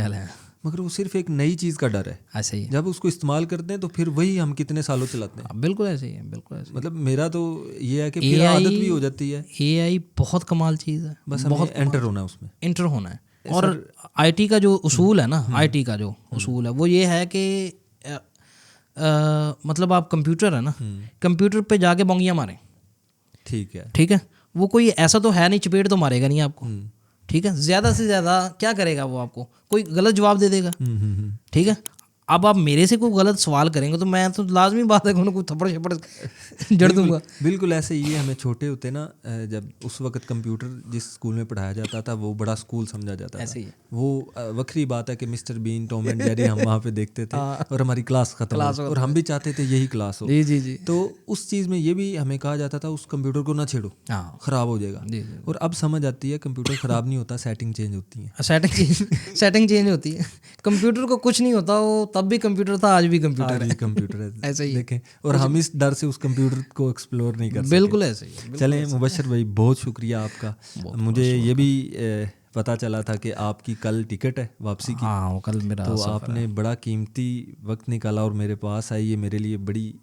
ले, मगर वो सिर्फ एक नई चीज़ का डर है। ऐसे ही जब उसको इस्तेमाल करते हैं तो फिर वही हम कितने सालों चलाते हैं। बिल्कुल ऐसे ही है, बिल्कुल ऐसे। मतलब मेरा तो ये है कि फिर आदत भी हो जाती है। एआई बहुत कमाल चीज़ है, बस हमें एंटर होना है उसमें, एंटर होना है। और आईटी का जो उसूल है ना, आईटी का जो उसूल है वो ये है कि मतलब आप कंप्यूटर है ना, कंप्यूटर पे जाके बोंगियाँ मारें, ठीक है, वो कोई ऐसा तो है नहीं चपेट तो मारेगा नहीं आपको, ठीक है, ज़्यादा से ज़्यादा क्या करेगा वो, आपको कोई गलत जवाब दे देगा, ठीक है। अब आप मेरे से कोई गलत सवाल करेंगे तो मैं तो लाजमी बात है कि उन्हें थप्पड़ छप्पड़ जड़ दूंगा। बिल्कुल ऐसे ही है। हमें छोटे होते ना, जब उस वक्त कंप्यूटर जिस स्कूल में पढ़ाया जाता था वो बड़ा स्कूल समझा जाता था। वो वक्री बात है कि mister Bean, Tom and Jerry हम वहाँ पे देखते थे और हमारी क्लास खत्म और हम भी चाहते थे यही क्लास हो। जी। तो उस चीज़ में ये भी हमें कहा जाता था उस कंप्यूटर को ना छेड़ो, ख़राब हो जाएगा। और अब समझ आती है कंप्यूटर ख़राब नहीं होता, सेटिंग चेंज होती है। सेटिंग चेंज होती है। कंप्यूटर को कुछ नहीं होता, वो तब भी कंप्यूटर था, आज भी कंप्यूटर है। ऐसे ही देखें, और हम इस डर से उस कंप्यूटर को एक्सप्लोर नहीं कर सकते। बिल्कुल ऐसे ही। चलें मुबशर भाई, बहुत शुक्रिया आपका। मुझे ये भी पता चला था कि आपकी कल टिकट है वापसी की। हाँ, वो कल मेरा तो आपने बड़ा कीमती वक्त निकाला और मेरे पास आई, ये मेरे लिए बड़ी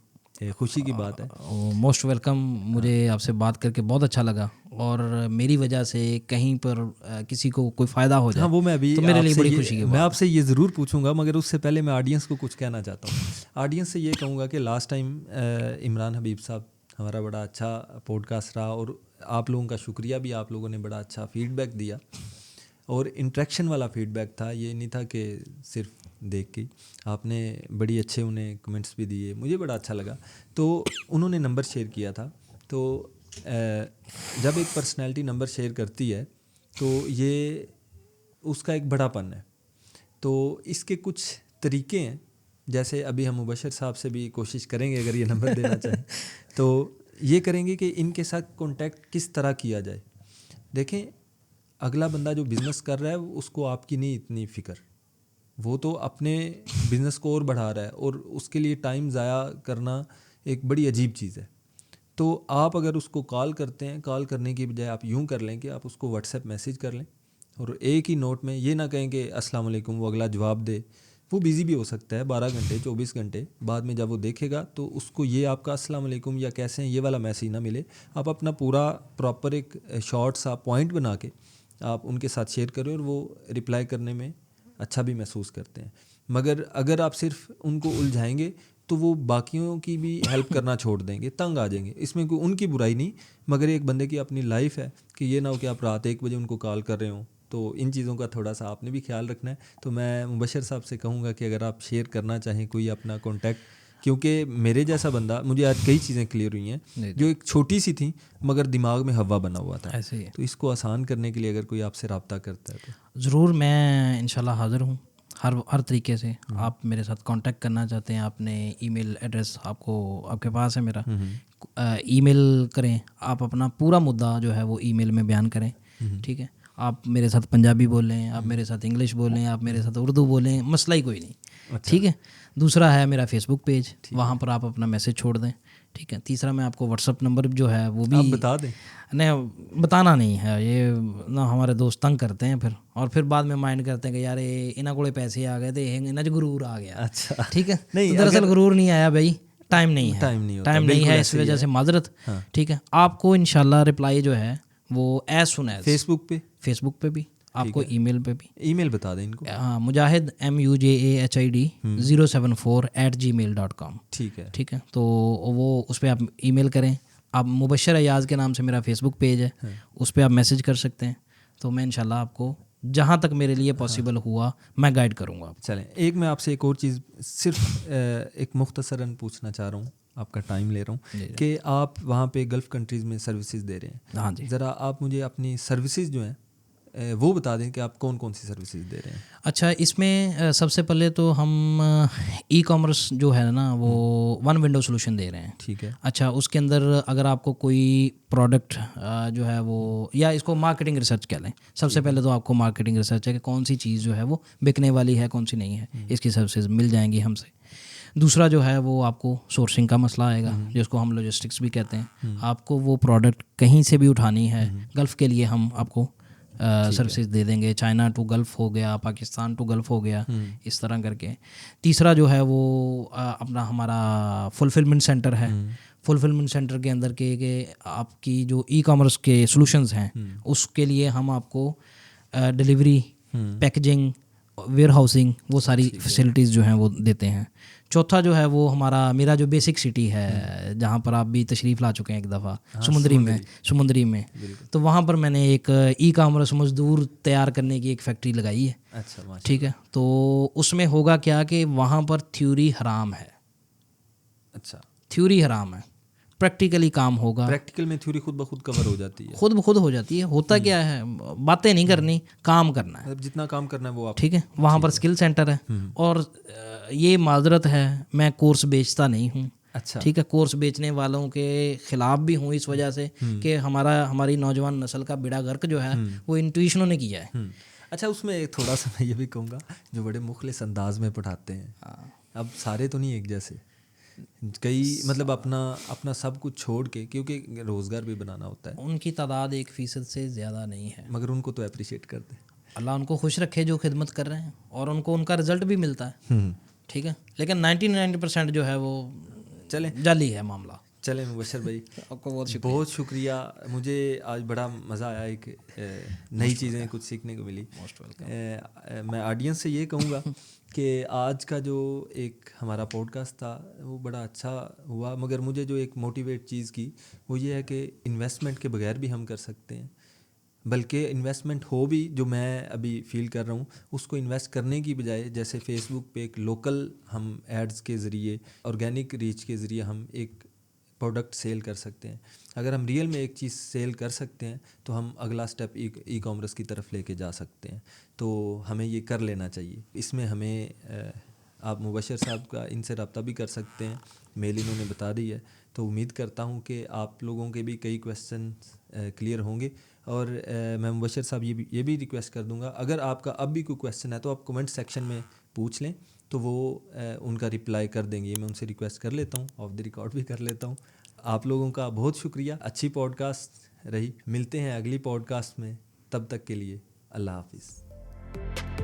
खुशी की बात है। Most welcome. मुझे आपसे बात करके बहुत अच्छा लगा और मेरी वजह से कहीं पर किसी को कोई फ़ायदा हो जाए, हाँ वो मैं अभी तो मेरे लिए आपसे बड़ी खुशी की मैं बात आपसे ये ज़रूर पूछूंगा, मगर उससे पहले मैं ऑडियंस को कुछ कहना चाहता हूँ। ऑडियंस से ये कहूँगा कि लास्ट टाइम इमरान हबीब साहब हमारा बड़ा अच्छा पॉडकास्ट रहा, और आप लोगों का शुक्रिया भी, आप लोगों ने बड़ा अच्छा फीडबैक दिया और इंटरेक्शन वाला फीडबैक था। ये नहीं था कि सिर्फ देख के, आपने बड़ी अच्छे उन्हें कमेंट्स भी दिए, मुझे बड़ा अच्छा लगा। तो उन्होंने नंबर शेयर किया था। तो जब एक पर्सनैलिटी नंबर शेयर करती है तो ये उसका एक बड़ापन है। तो इसके कुछ तरीके हैं, जैसे अभी हम मुबशर साहब से भी कोशिश करेंगे अगर ये नंबर देना चाहें तो ये करेंगे कि इनके साथ कांटेक्ट किस तरह किया जाए। देखें, अगला बंदा जो बिज़नेस कर रहा है उसको आपकी नहीं इतनी फ़िक्र, वो तो अपने बिज़नेस को और बढ़ा रहा है, और उसके लिए टाइम ज़ाया करना एक बड़ी अजीब चीज़ है। तो आप अगर उसको कॉल करते हैं, कॉल करने की बजाय आप यूं कर लें कि आप उसको व्हाट्सएप मैसेज कर लें, और एक ही नोट में ये ना कहें कि अस्सलाम वालेकुम, वो अगला जवाब दे। वो बिज़ी भी हो सकता है 12 घंटे 24 घंटे बाद में, जब वो देखेगा तो उसको ये आपका अस्सलाम वालेकुम या कैसे हैं ये वाला मैसेज ना मिले। आप अपना पूरा प्रॉपर एक शॉर्ट सा पॉइंट बना के आप उनके साथ शेयर करें, और वो रिप्लाई करने में अच्छा भी महसूस करते हैं। मगर अगर आप सिर्फ उनको उलझाएंगे तो वो बाकियों की भी हेल्प करना छोड़ देंगे, तंग आ जाएंगे। इसमें कोई उनकी बुराई नहीं, मगर एक बंदे की अपनी लाइफ है कि ये ना हो कि आप रात 1 बजे उनको कॉल कर रहे हो। तो इन चीज़ों का थोड़ा सा आपने भी ख्याल रखना है। तो मैं मुबशर साहब से कहूँगा कि अगर आप शेयर करना चाहें कोई अपना कॉन्टैक्ट, क्योंकि मेरे जैसा बंदा, मुझे आज कई चीज़ें क्लियर हुई हैं जो एक छोटी सी थी मगर दिमाग में हवा बना हुआ था। ऐसे ही है। तो इसको आसान करने के लिए अगर कोई आपसे रब्ता करता है तो ज़रूर, मैं इंशाल्लाह हाज़िर हूँ हर तरीके से। आप मेरे साथ कांटेक्ट करना चाहते हैं, आपने ईमेल एड्रेस आपके पास है मेरा, ईमेल करें, आप अपना पूरा मुद्दा जो है वो ईमेल में बयान करें। ठीक है, आप मेरे साथ पंजाबी बोलें, आप मेरे साथ इंग्लिश बोलें, आप मेरे साथ उर्दू बोलें, मसला ही कोई नहीं। ठीक है। दूसरा है मेरा फेसबुक पेज, वहाँ पर आप अपना मैसेज छोड़ दें। ठीक है। तीसरा, मैं आपको व्हाट्सअप नंबर जो है वो भी आप बता दें। नहीं, बताना नहीं है, ये ना हमारे दोस्त तंग करते हैं फिर, और फिर बाद में माइंड करते हैं कि यार इन्हों को पैसे आ गए थे, इन्होंने गुरूर आ गया। अच्छा, ठीक है। नहीं, तो दरअसल गुरूर नहीं आया भाई, टाइम नहीं है, टाइम नहीं है, इस वजह से माजरत। ठीक है। आपको इंशाल्लाह रिप्लाई जो है वो एज सुन एज फेसबुक पे भी, आपको ईमेल पे भी। ईमेल बता दें इनको। हाँ, मुजाहिद MUJAHID 074@gmail.com। ठीक है। तो वो उस पर आप ईमेल करें। आप मुबशर अयाज़ के नाम से मेरा फेसबुक पेज है, उस पर आप मैसेज कर सकते हैं। तो मैं इंशाल्लाह आपको जहाँ तक मेरे लिए पॉसिबल हुआ मैं गाइड करूँगा। चलें, एक मैं आपसे एक और चीज़ सिर्फ एक मुख्तसरन पूछना चाह रहा हूँ, आपका टाइम ले रहा हूँ, कि आप वहाँ पे गल्फ़ कंट्रीज़ में सर्विसेज दे रहे हैं। हाँ जी। ज़रा आप मुझे अपनी सर्विसेज जो हैं वो बता दें कि आप कौन कौन सी सर्विसेज दे रहे हैं। अच्छा, इसमें सबसे पहले तो हम ई कॉमर्स जो है ना वो वन विंडो सोल्यूशन दे रहे हैं। ठीक है। अच्छा, उसके अंदर अगर आपको कोई प्रोडक्ट जो है वो, या इसको मार्केटिंग रिसर्च कह लें, सबसे पहले तो आपको मार्केटिंग रिसर्च है कि कौन सी चीज़ जो है वो बिकने वाली है, कौन सी नहीं है, इसकी सर्विसेज मिल जाएंगी हमसे। दूसरा जो है वो आपको सोर्सिंग का मसला आएगा, जिसको हम लॉजिस्टिक्स भी कहते हैं। आपको वो प्रोडक्ट कहीं से भी उठानी है, गल्फ़ के लिए हम आपको सर्विसेज दे देंगे। चाइना टू गल्फ़ हो गया, पाकिस्तान टू गल्फ़ हो गया, इस तरह करके। तीसरा जो है वो अपना हमारा फुलफिलमेंट सेंटर है। फुलफिलमेंट सेंटर के अंदर के आपकी जो ई कॉमर्स के सॉल्यूशंस हैं, उसके लिए हम आपको डिलीवरी, पैकेजिंग, वेयर हाउसिंग, वो सारी फैसिलिटीज़ जो हैं वो देते हैं। चौथा जो है वो मेरा जो बेसिक सिटी है, जहाँ पर आप भी तशरीफ़ ला चुके हैं एक दफ़ा, समुंदरी में। तो वहाँ पर मैंने एक ई कॉमर्स मज़दूर तैयार करने की एक फैक्ट्री लगाई है। अच्छा, ठीक है। तो उसमें होगा क्या कि वहाँ पर थ्योरी हराम है। अच्छा, थ्योरी हराम है, प्रैक्टिकली काम होगा। प्रैक्टिकल में थ्योरी खुद ब खुद कवर हो जाती है। खुद ब खुद हो जाती है। होता क्या है, बातें नहीं करनी, काम करना है। जितना काम करना है वो आप। ठीक है। वहाँ पर स्किल सेंटर है, और ये माजरत है, मैं कोर्स बेचता नहीं हूँ। अच्छा। ठीक है। कोर्स बेचने वालों के ख़िलाफ़ भी हूँ, इस वजह से कि हमारी नौजवान नस्ल का बेड़ा गर्क जो है वो इंट्यूशनों ने किया है। अच्छा, उसमें थोड़ा सा मैं ये भी कहूँगा, जो बड़े मुखलिस अंदाज में पढ़ाते हैं, अब सारे तो नहीं एक जैसे, कई मतलब अपना सब कुछ छोड़ के, क्योंकि रोज़गार भी बनाना होता है। उनकी तादाद 1% से ज़्यादा नहीं है, मगर उनको तो अप्रिशिएट करते हैं। अल्लाह उनको खुश रखे जो खिदमत कर रहे हैं, और उनको उनका रिज़ल्ट भी मिलता है। ठीक है। लेकिन 99% जो है वो चलें जाली है मामला। चले मुबशर भाई, आपको बहुत शुक्रिया। मुझे आज बड़ा मज़ा आया, एक नई चीज़ें कुछ सीखने को मिली। Most welcome. मैं ऑडियंस से ये कहूँगा कि आज का जो एक हमारा पॉडकास्ट था वो बड़ा अच्छा हुआ, मगर मुझे जो एक मोटिवेट चीज़ की वो ये है कि इन्वेस्टमेंट के बगैर भी हम कर सकते हैं, बल्कि इन्वेस्टमेंट हो भी, जो मैं अभी फील कर रहा हूँ, उसको इन्वेस्ट करने की बजाय जैसे फेसबुक पे एक लोकल हम एड्स के ज़रिए, ऑर्गेनिक रीच के ज़रिए हम एक प्रोडक्ट सेल कर सकते हैं। अगर हम रियल में एक चीज़ सेल कर सकते हैं तो हम अगला स्टेप ई कॉमर्स की तरफ लेके जा सकते हैं। तो हमें ये कर लेना चाहिए। इसमें हमें आप मुबशर साहब का इनसे रब्ता भी कर सकते हैं, मेल इन्होंने बता दी है। तो उम्मीद करता हूँ कि आप लोगों के भी कई क्वेश्चन क्लियर होंगे। और मैं मुबशर साहब ये भी रिक्वेस्ट कर दूंगा, अगर आपका अब भी कोई क्वेश्चन है तो आप कमेंट सेक्शन में पूछ लें, तो वो उनका रिप्लाई कर देंगे। मैं उनसे रिक्वेस्ट कर लेता हूँ, ऑफ द रिकॉर्ड भी कर लेता हूँ। आप लोगों का बहुत शुक्रिया, अच्छी पॉडकास्ट रही। मिलते हैं अगली पॉडकास्ट में, तब तक के लिए अल्लाह हाफिज़।